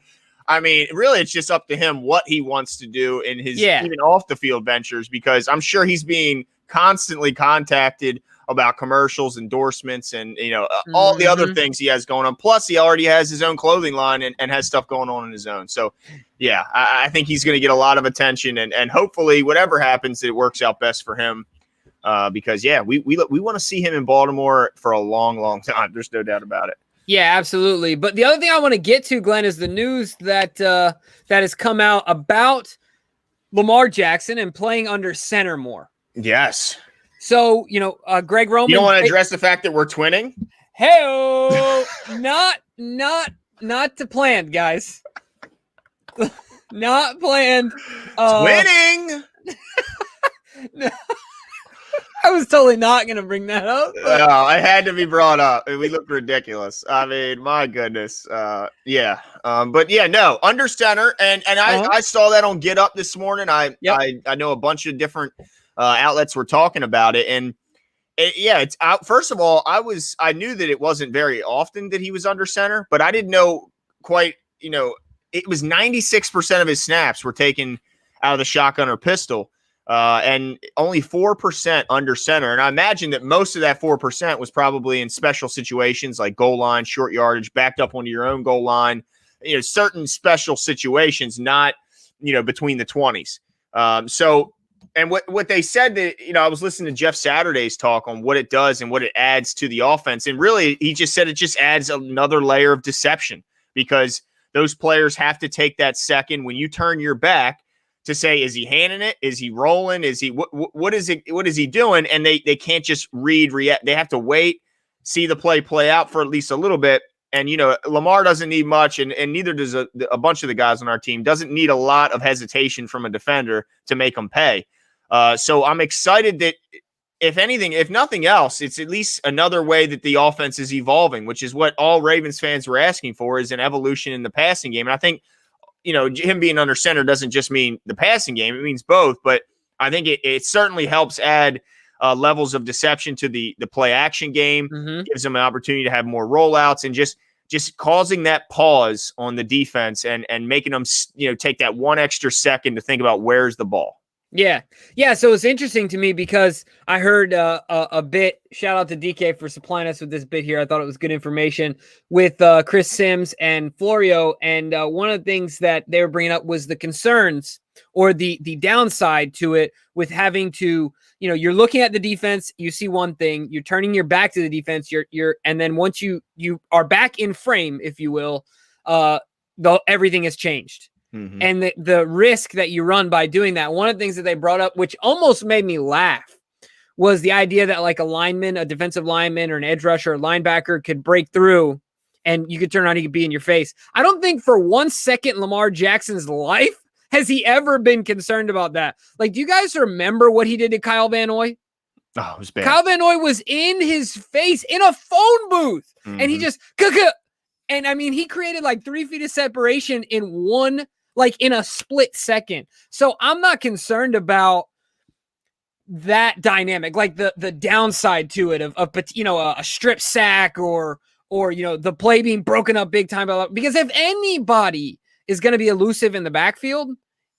I mean, really, it's just up to him what he wants to do in his even off the field ventures, because I'm sure he's being constantly contacted about commercials, endorsements, and all the other things he has going on. Plus, he already has his own clothing line and has stuff going on in his own. So, yeah, I think he's going to get a lot of attention, and hopefully, whatever happens, it works out best for him. because we want to see him in Baltimore for a long, long time. There's no doubt about it. Yeah, absolutely. But the other thing I want to get to, Glenn, is the news that that has come out about Lamar Jackson and playing under center more. Yes. So, Greg Roman. You don't want to address the fact that we're twinning? Hey, not to plan, guys. Not planned. Twinning. I was totally not going to bring that up. No, it had to be brought up. We look ridiculous. I mean, my goodness. But yeah, no, under center. And I saw that on Get Up this morning. I know a bunch of different outlets were talking about it. And it's out. First of all, I knew that it wasn't very often that he was under center, but I didn't know quite, it was 96% of his snaps were taken out of the shotgun or pistol. And only 4% under center. And I imagine that most of that 4% was probably in special situations like goal line, short yardage, backed up onto your own goal line, certain special situations, not, between the 20s. And what they said that, I was listening to Jeff Saturday's talk on what it does and what it adds to the offense. And really, he just said it just adds another layer of deception because those players have to take that second when you turn your back to say, is he handing it? Is he rolling? Is he what is it? What is he doing? And they can't just react. They have to wait, see the play out for at least a little bit. And Lamar doesn't need much, and neither does a bunch of the guys on our team. Doesn't need a lot of hesitation from a defender to make them pay. So I'm excited that if nothing else, it's at least another way that the offense is evolving, which is what all Ravens fans were asking for, is an evolution in the passing game. And I think, him being under center doesn't just mean the passing game. It means both. But I think it certainly helps add levels of deception to the play action game, gives them an opportunity to have more rollouts and just causing that pause on the defense and making them, take that one extra second to think about where's the ball. Yeah. So it's interesting to me because I heard a bit. Shout out to DK for supplying us with this bit here. I thought it was good information with Chris Sims and Florio. And one of the things that they were bringing up was the concerns or the downside to it with having to, you're looking at the defense, you see one thing, you're turning your back to the defense, and then once you are back in frame, if you will, everything has changed. Mm-hmm. And the risk that you run by doing that, one of the things that they brought up, which almost made me laugh, was the idea that like a defensive lineman or an edge rusher or linebacker could break through and you could turn around, he could be in your face. I don't think for 1 second Lamar Jackson's life has he ever been concerned about that. Like, do you guys remember what he did to Kyle Van Noy? Oh, it was bad. Kyle Van Noy was in his face in a phone booth, and he just and I mean, he created like 3 feet of separation in a split second. So I'm not concerned about that dynamic, like the downside to it of a strip sack or the play being broken up big time. Because if anybody is going to be elusive in the backfield,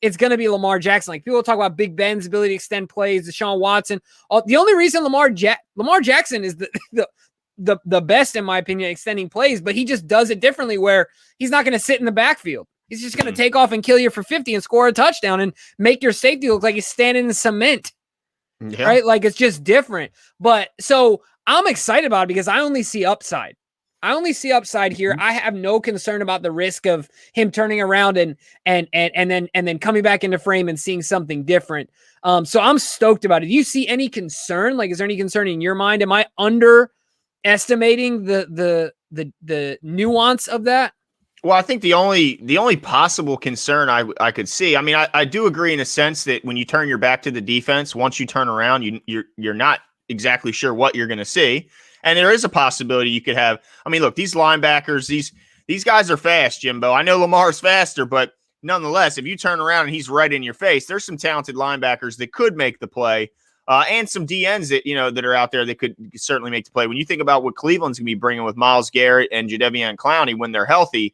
it's going to be Lamar Jackson. Like, people talk about Big Ben's ability to extend plays, Deshaun Watson. The only reason Lamar Jackson is the best, in my opinion, at extending plays, but he just does it differently where he's not going to sit in the backfield. He's just going to take off and kill you for 50 and score a touchdown and make your safety look like he's standing in cement. Yeah. Right? Like, it's just different. But so I'm excited about it because I only see upside. Here. I have no concern about the risk of him turning around and then coming back into frame and seeing something different. So I'm stoked about it. Do you see any concern? Like, is there any concern in your mind? Am I underestimating the nuance of that? Well, I think the only possible concern I could see, I mean, I do agree in a sense that when you turn your back to the defense, once you turn around, you're not exactly sure what you're going to see. And there is a possibility you could have, I mean, look, these linebackers, these guys are fast, Jimbo. I know Lamar's faster, but nonetheless, if you turn around and he's right in your face, there's some talented linebackers that could make the play. And some DNs that are out there that could certainly make the play. When you think about what Cleveland's going to be bringing with Myles Garrett and Jadeveon Clowney when they're healthy,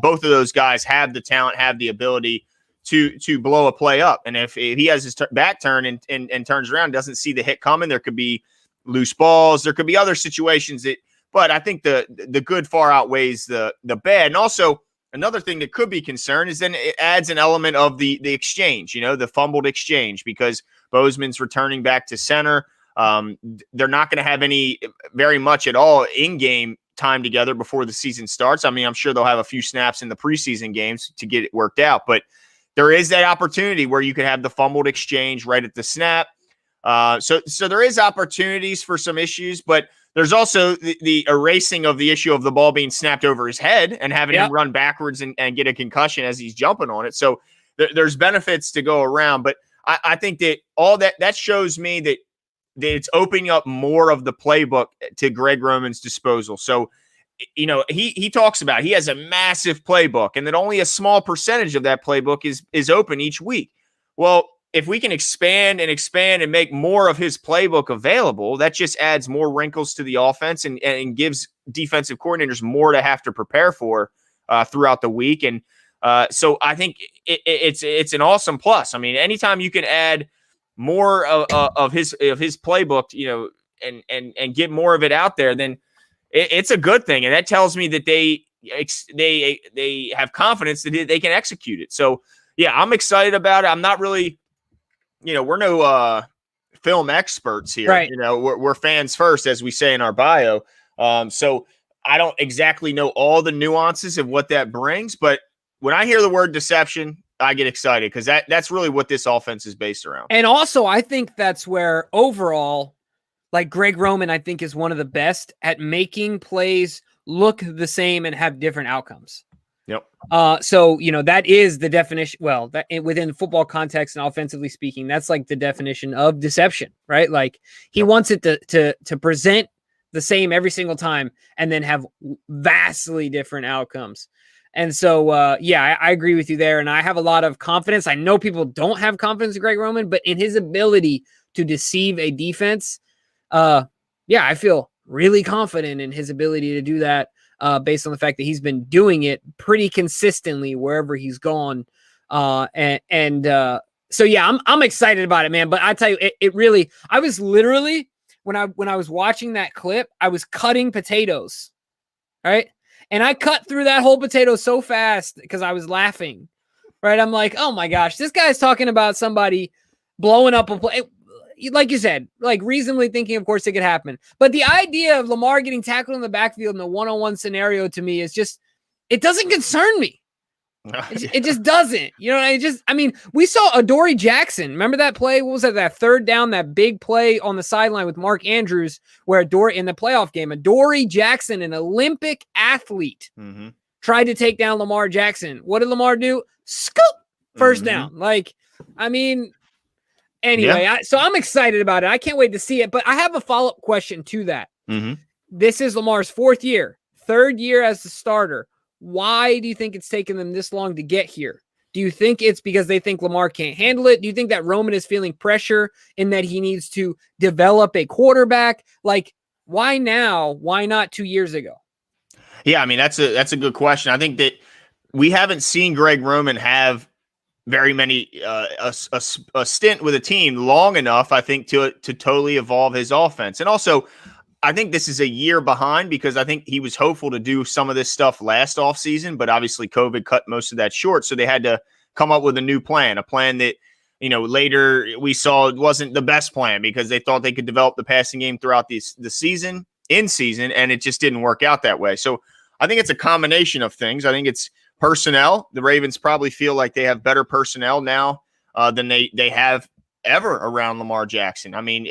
both of those guys have the talent, have the ability to blow a play up. And if he has his back turn and turns around, doesn't see the hit coming, there could be loose balls. There could be other situations but I think the good far outweighs the bad. And also another thing that could be concerned is then it adds an element of the exchange, the fumbled exchange, because Bozeman's returning back to center. They're not going to have very much at all in-game time together before the season starts. I mean, I'm sure they'll have a few snaps in the preseason games to get it worked out, but there is that opportunity where you could have the fumbled exchange right at the snap. So there is opportunities for some issues, but there's also the erasing of the issue of the ball being snapped over his head and having him run backwards and get a concussion as he's jumping on it. So there's benefits to go around, but I think that all that shows me that it's opening up more of the playbook to Greg Roman's disposal. So, he talks about he has a massive playbook and that only a small percentage of that playbook is open each week. Well, if we can expand and make more of his playbook available, that just adds more wrinkles to the offense and gives defensive coordinators more to have to prepare for throughout the week. And so I think it's an awesome plus. I mean, anytime you can add more of his playbook, and get more of it out there, then it's a good thing. And that tells me that they have confidence that they can execute it. So yeah, I'm excited about it. I'm not really, we're no film experts here. Right. We're fans first, as we say in our bio. So I don't exactly know all the nuances of what that brings, but when I hear the word deception, I get excited because that's really what this offense is based around. And also, I think that's where overall, like Greg Roman, I think is one of the best at making plays look the same and have different outcomes. Yep. So, that is the definition. Well, that within football context and offensively speaking, that's like the definition of deception, right? Like he wants it to present the same every single time and then have vastly different outcomes. And so, I agree with you there. And I have a lot of confidence. I know people don't have confidence in Greg Roman, but in his ability to deceive a defense, I feel really confident in his ability to do that based on the fact that he's been doing it pretty consistently wherever he's gone. So, I'm excited about it, man. But I tell you, it really, I was literally, when I was watching that clip, I was cutting potatoes, right? And I cut through that whole potato so fast because I was laughing, right? I'm like, oh my gosh, this guy's talking about somebody blowing up a play. Like you said, like reasonably thinking, of course, it could happen. But the idea of Lamar getting tackled in the backfield in a one-on-one scenario to me is just, it doesn't concern me. It just doesn't. We saw Adoree Jackson. Remember that play? What was that third down, that big play on the sideline with Mark Andrews, where in the playoff game, Adoree Jackson, an Olympic athlete, tried to take down Lamar Jackson. What did Lamar do? Scoop! First down. Anyway, so I'm excited about it. I can't wait to see it. But I have a follow-up question to that. This is Lamar's fourth year, third year as the starter. Why do you think it's taken them this long to get here? Do you think it's because they think Lamar can't handle it? Do you think that Roman is feeling pressure in that he needs to develop a quarterback? Like, why now? Why not 2 years ago? Yeah, I mean, that's a good question. I think that we haven't seen Greg Roman have very many a stint with a team long enough, I think, to totally evolve his offense. And also, I think this is a year behind because I think he was hopeful to do some of this stuff last offseason, but obviously COVID cut most of that short. So they had to come up with a new plan, a plan that, later we saw it wasn't the best plan because they thought they could develop the passing game throughout the season, in season, and it just didn't work out that way. So I think it's a combination of things. I think it's personnel. The Ravens probably feel like they have better personnel now than they have ever around Lamar Jackson. I mean,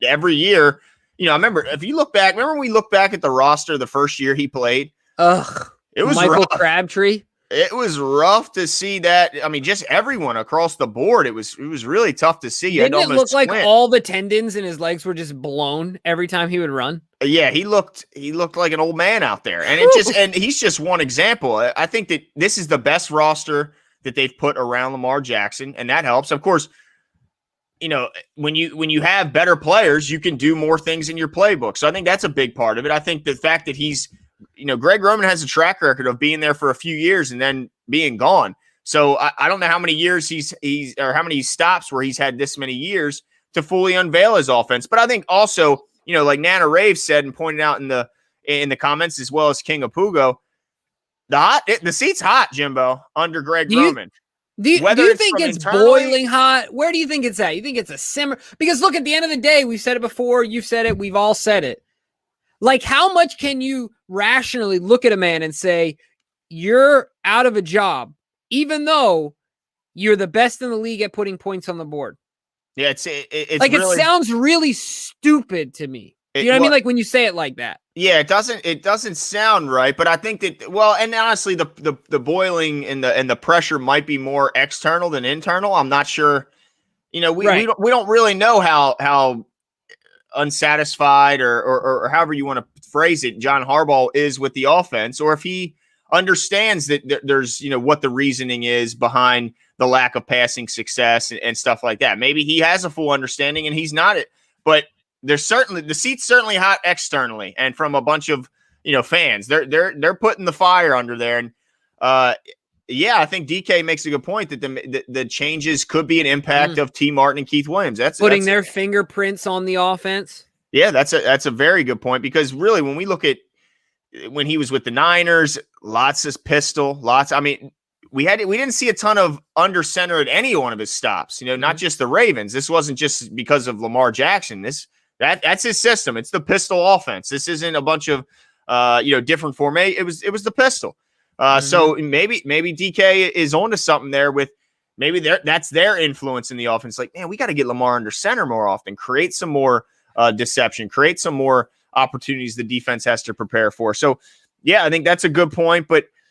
every year, I remember when we look back at the roster the first year he played. It was Michael rough. Crabtree. It was rough to see that. I mean, just everyone across the board. It was really tough to see. Didn't it look like all the tendons in his legs were just blown every time he would run? Yeah, he looked like an old man out there. And and he's just one example. I think that this is the best roster that they've put around Lamar Jackson, and that helps. Of course, when you have better players, you can do more things in your playbook. So I think that's a big part of it. I think the fact that he's, Greg Roman has a track record of being there for a few years and then being gone. So I don't know how many years he's or how many stops where he's had this many years to fully unveil his offense. But I think also, like Nana Rave said and pointed out in the comments, as well as King of Pugo, the seat's hot, Jimbo, under Greg Roman. Do you think it's boiling hot? Where do you think it's at? You think it's a simmer? Because look, at the end of the day, we've said it before. You've said it. We've all said it. Like, how much can you rationally look at a man and say, you're out of a job, even though you're the best in the league at putting points on the board? Yeah, it's like, really, it sounds really stupid to me. You know what I mean? Like, when you say it like that. Yeah, it doesn't sound right, but I think that, well, and honestly, the boiling and the pressure might be more external than internal. I'm not sure. We don't really know how unsatisfied or however you want to phrase it, John Harbaugh is with the offense, or if he understands that there's, what the reasoning is behind the lack of passing success and stuff like that. Maybe he has a full understanding and he's not it, but the seat's certainly hot externally and from a bunch of, fans. They're putting the fire under there. And yeah, I think DK makes a good point that the changes could be an impact of T. Martin and Keith Williams. That's putting their fingerprints on the offense. Yeah, that's a very good point, because really when we look at when he was with the Niners, lots of pistol, I mean, we didn't see a ton of under center at any one of his stops, not just the Ravens. This wasn't just because of Lamar Jackson. That's his system. It's the pistol offense. This isn't a bunch of different formation. It was the pistol. So maybe DK is onto something there with maybe that's their influence in the offense. Like, man, we got to get Lamar under center more often, create some more deception, create some more opportunities the defense has to prepare for. So yeah, I think that's a good point.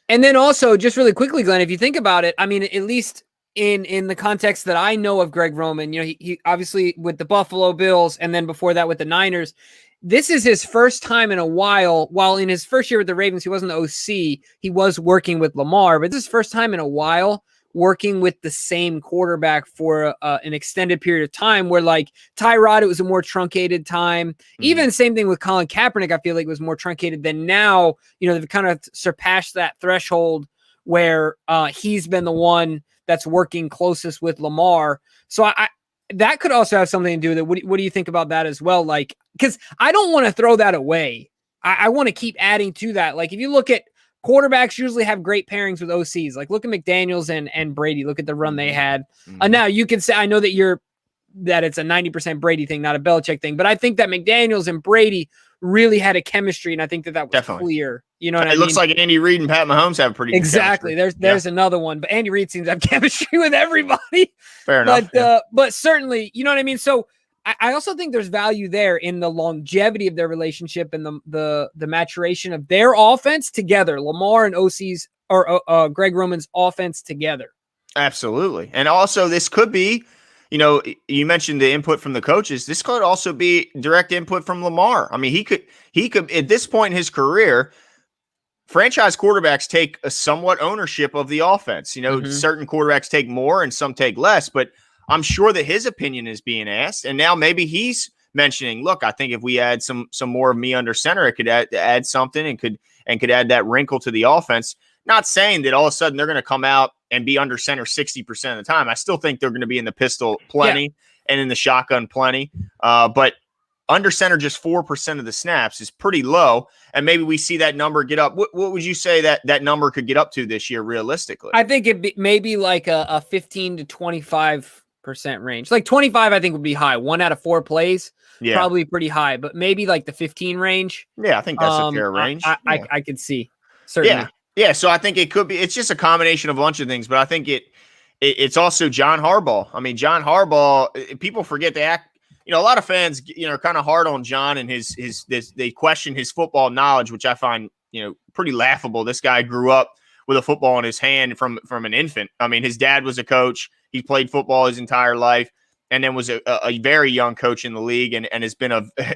And then also, just really quickly, Glenn, if you think about it, I mean, at least in the context that I know of Greg Roman, he obviously with the Buffalo Bills, and then before that with the Niners, this is his first time in a while. While in his first year with the Ravens, he wasn't the OC, he was working with Lamar, but this is his first time in a while working with the same quarterback for an extended period of time, where like Tyrod, it was a more truncated time. Even same thing with Colin Kaepernick, I feel like it was more truncated than now. They've kind of surpassed that threshold where he's been the one that's working closest with Lamar. So I that could also have something to do with it. What do you think about that as well? Like, because I don't want to throw that away. I want to keep adding to that. Like, if you look at quarterbacks, usually have great pairings with OCs. Like, look at McDaniels and Brady. Look at the run they had. Now you can say, I know that it's a 90% Brady thing, not a Belichick thing, but I think that McDaniels and Brady really had a chemistry, and I think that was definitely clear. You know what I mean? It looks like Andy Reid and Pat Mahomes have pretty good exactly. chemistry. There's another one, but Andy Reid seems to have chemistry with everybody. Fair enough. But certainly, you know what I mean? So I also think there's value there in the longevity of their relationship and the maturation of their offense together. Lamar and OC's or Greg Roman's offense together. Absolutely. And also this could be, you mentioned the input from the coaches. This could also be direct input from Lamar. I mean, he could at this point in his career, franchise quarterbacks take a somewhat ownership of the offense. Certain quarterbacks take more and some take less, but I'm sure that his opinion is being asked. And now maybe he's mentioning, look, I think if we add some more of me under center, it could add something and could add that wrinkle to the offense. Not saying that all of a sudden they're going to come out and be under center 60% of the time. I still think they're going to be in the pistol plenty and in the shotgun plenty. But under center just 4% of the snaps is pretty low. And maybe we see that number get up. What would you say that number could get up to this year realistically? I think it may be like a 15 to 25% range. Like 25, I think would be high. 1 out of 4 plays, probably pretty high, but maybe like the 15 range. Yeah, I think that's a fair range. I could see, certainly. Yeah, so I think it could be. It's just a combination of a bunch of things, but I think it's also John Harbaugh. I mean, John Harbaugh. People forget to act. A lot of fans, are kind of hard on John and they question his football knowledge, which I find pretty laughable. This guy grew up with a football in his hand from an infant. I mean, his dad was a coach. He played football his entire life, and then was a very young coach in the league, and has been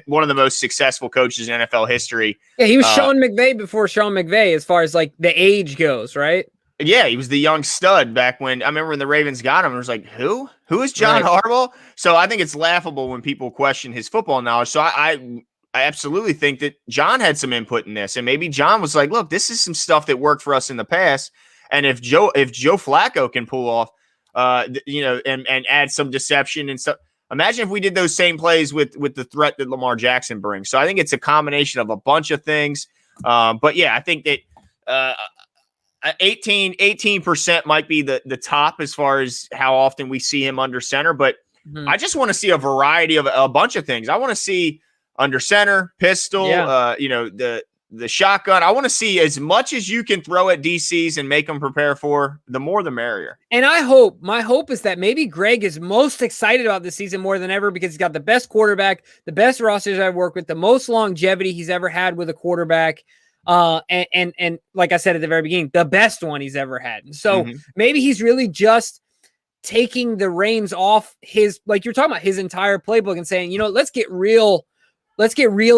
one of the most successful coaches in NFL history. Yeah, he was Sean McVay before Sean McVay, as far as like the age goes, right? Yeah, he was the young stud back when I remember when the Ravens got him. It was like, who is John Harbaugh? So I think it's laughable when people question his football knowledge. So I absolutely think that John had some input in this, and maybe John was like, look, this is some stuff that worked for us in the past, and if Joe Flacco can pull off, and add some deception and stuff. Imagine if we did those same plays with the threat that Lamar Jackson brings. So I think it's a combination of a bunch of things. But yeah, I think that 18% might be the top as far as how often we see him under center, but I just want to see a variety of a bunch of things. I want to see under center, pistol, the shotgun. I want to see as much as you can throw at DCs and make them prepare for, the more the merrier. And my hope is that maybe Greg is most excited about this season more than ever because he's got the best quarterback, the best rosters I've worked with, the most longevity he's ever had with a quarterback. And like I said at the very beginning, the best one he's ever had. And so maybe he's really just taking the reins off his, like you're talking about, his entire playbook and saying, let's get real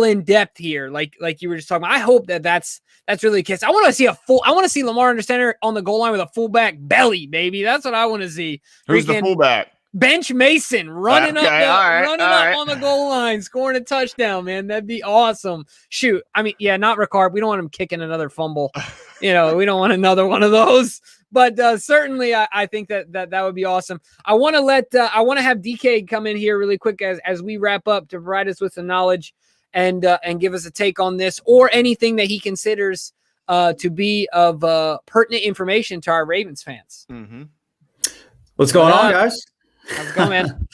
in depth here. Like you were just talking about. I hope that's really the case. I want to see Lamar under center on the goal line with a fullback belly, baby. That's what I want to see. Who's the fullback? Bench Mason running up on the goal line, scoring a touchdown, man. That'd be awesome. Shoot. I mean, yeah, not Ricard. We don't want him kicking another fumble. We don't want another one of those. But certainly, I think that would be awesome. I want to have DK come in here really quick as we wrap up to provide us with some knowledge and give us a take on this or anything that he considers to be of pertinent information to our Ravens fans. What's going on, guys? How's it going, man?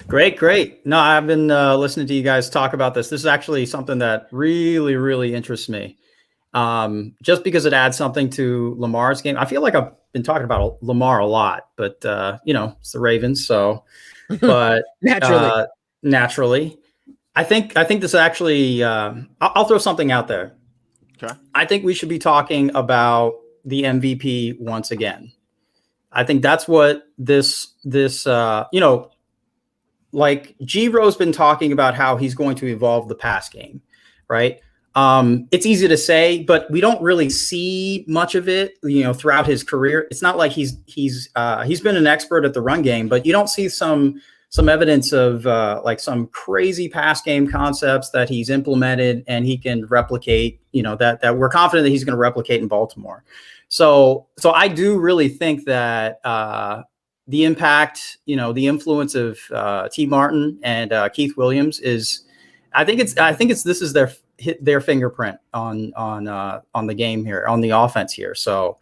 Great. No, I've been listening to you guys talk about this. This is actually something that really, really interests me. Just because it adds something to Lamar's game. I feel like I've been talking about Lamar a lot, but it's the Ravens. So, but naturally, I think this actually, I'll throw something out there. Okay. I think we should be talking about the MVP once again. I think that's what this like G-Ro's been talking about how he's going to evolve the pass game, right? It's easy to say, but we don't really see much of it, throughout his career. It's not like he's been an expert at the run game, but you don't see some evidence of like some crazy pass game concepts that he's implemented and he can replicate, that we're confident that he's going to replicate in Baltimore. So I do really think that the impact, the influence of T. Martin and Keith Williams is, I think this is their fingerprint on the game here, on the offense here. So,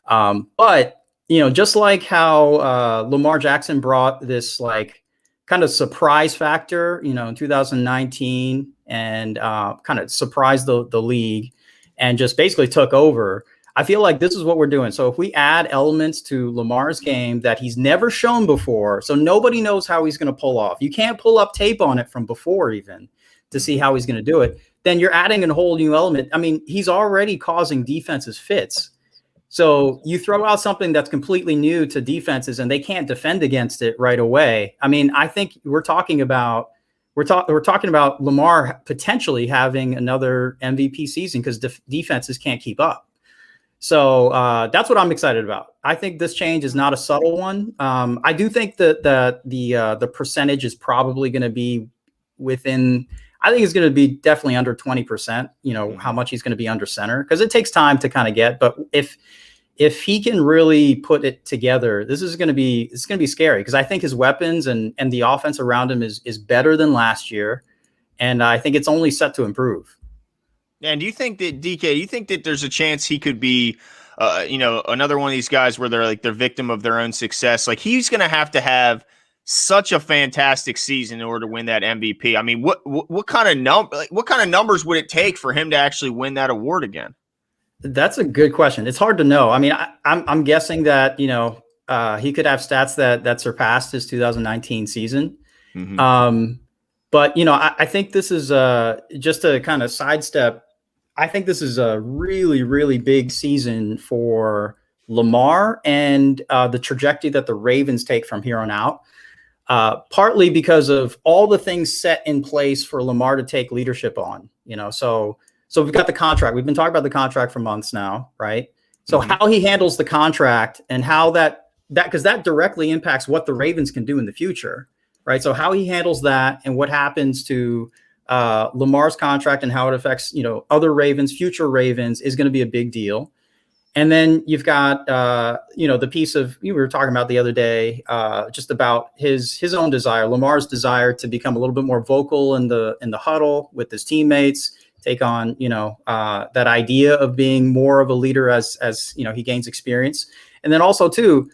but just like how Lamar Jackson brought this like kind of surprise factor, in 2019 and kind of surprised the league and just basically took over. I feel like this is what we're doing. So if we add elements to Lamar's game that he's never shown before, so nobody knows how he's going to pull off. You can't pull up tape on it from before even to see how he's going to do it. Then you're adding a whole new element. I mean, he's already causing defenses fits. So you throw out something that's completely new to defenses and they can't defend against it right away. I mean, I think we're talking about Lamar potentially having another MVP season because defenses can't keep up. So that's what I'm excited about. I think this change is not a subtle one. I do think that the percentage is probably going to be within. I think it's going to be definitely under 20%. How much he's going to be under center because it takes time to kind of get. But if he can really put it together, it's going to be scary because I think his weapons and the offense around him is better than last year, and I think it's only set to improve. And do you think that there's a chance he could be, another one of these guys where they're victim of their own success? Like he's going to have such a fantastic season in order to win that MVP. I mean, what kind of numbers would it take for him to actually win that award again? That's a good question. It's hard to know. I mean, I'm guessing that he could have stats that surpassed his 2019 season. But I think this is just to kind of sidestep. I think this is a really, really big season for Lamar and the trajectory that the Ravens take from here on out. Partly because of all the things set in place for Lamar to take leadership on. So we've got the contract. We've been talking about the contract for months now, right? So how he handles the contract and how that because that directly impacts what the Ravens can do in the future, right? So how he handles that and what happens to Lamar's contract and how it affects, other Ravens, future Ravens is going to be a big deal. And then you've got, the piece of we were talking about the other day, just about his own desire, Lamar's desire to become a little bit more vocal in the huddle with his teammates, take on, that idea of being more of a leader as he gains experience. And then also too,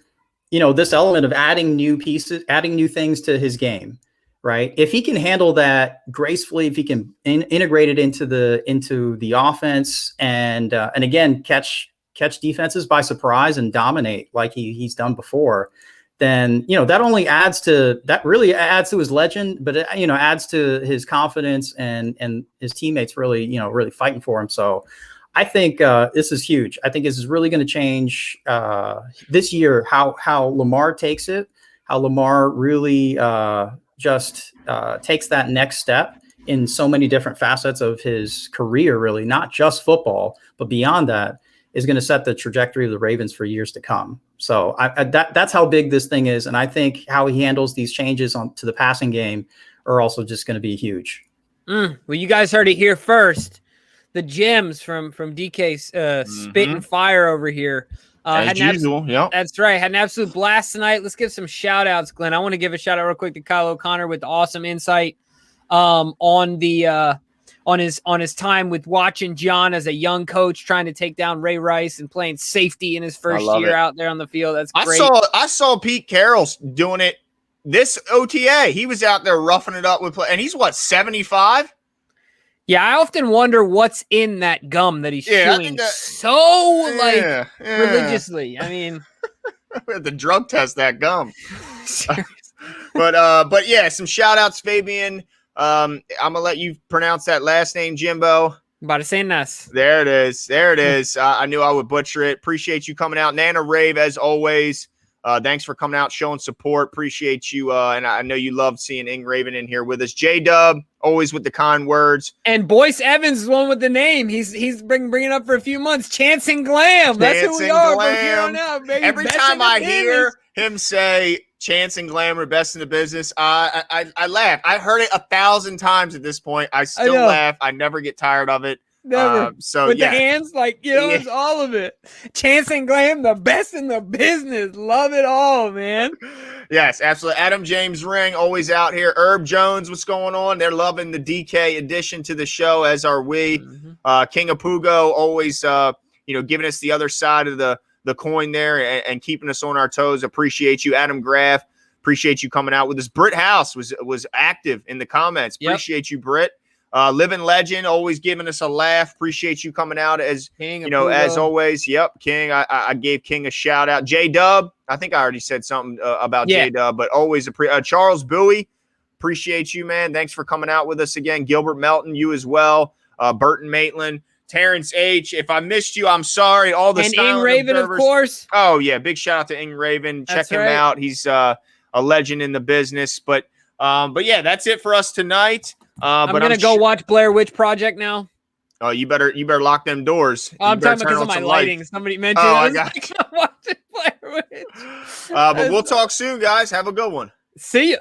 this element of adding new pieces, adding new things to his game, right? If he can handle that gracefully, if he can integrate it into the offense and again, catch defenses by surprise and dominate like he's done before, then, that really adds to his legend, but it, adds to his confidence and his teammates really, really fighting for him. So I think this is huge. I think this is really going to change this year, how Lamar takes it, how Lamar really just takes that next step in so many different facets of his career, really, not just football, but beyond that, is going to set the trajectory of the Ravens for years to come. So that's how big this thing is. And I think how he handles these changes to the passing game are also just going to be huge. Well, you guys heard it here first. The gems from DK's spit and fire over here. As usual, yeah. That's right. Had an absolute blast tonight. Let's give some shout outs, Glenn. I want to give a shout out real quick to Kyle O'Connor with the awesome insight on his time with watching John as a young coach trying to take down Ray Rice and playing safety in his first year out there on the field. That's great. I saw Pete Carroll doing it this OTA. He was out there roughing it up with play, and he's what, 75? Yeah, I often wonder what's in that gum that he's chewing religiously. I mean, we had to drug test that gum. But yeah, some shout outs, Fabian. I'm gonna let you pronounce that last name, Jimbo. Barcenas. There it is. I knew I would butcher it. Appreciate you coming out. Nana Rave, as always. Thanks for coming out, showing support. Appreciate you. And I know you love seeing Ingraven in here with us. J-Dub, always with the kind words. And Boyce Evans is one with the name. He's bringing up for a few months. Chance and Glam. That's who we are from here on out, baby. Every time I hear him say Chance and Glam are best in the business, I laugh. I heard it 1,000 times at this point. I still laugh. I never get tired of it. Never. With the hands, it's all of it. Chance and Glam, the best in the business. Love it all, man. Yes, absolutely. Adam James Ring, always out here. Herb Jones, what's going on? They're loving the DK addition to the show, as are we. King of Pugo, always giving us the other side of the coin there and keeping us on our toes. Appreciate you. Adam Graff, appreciate you coming out with us. Britt House was active in the comments. Appreciate you, Britt. Living Legend, always giving us a laugh. Appreciate you coming out as King, as always. Yep, King. I gave King a shout out. J-Dub, I think I already said something about J-Dub, but always Charles Bowie, appreciate you, man. Thanks for coming out with us again. Gilbert Melton, you as well. Burton Maitland, Terrence H. If I missed you, I'm sorry. All the Ingraven, of course. Oh yeah, big shout out to Ingraven. Check him out. He's a legend in the business. But yeah, that's it for us tonight. I'm gonna go watch Blair Witch Project now. Oh, you better lock them doors. I'm talking because of my lighting. Somebody mentioned. I got you. Watching Blair Witch. But we'll talk soon, guys. Have a good one. See ya.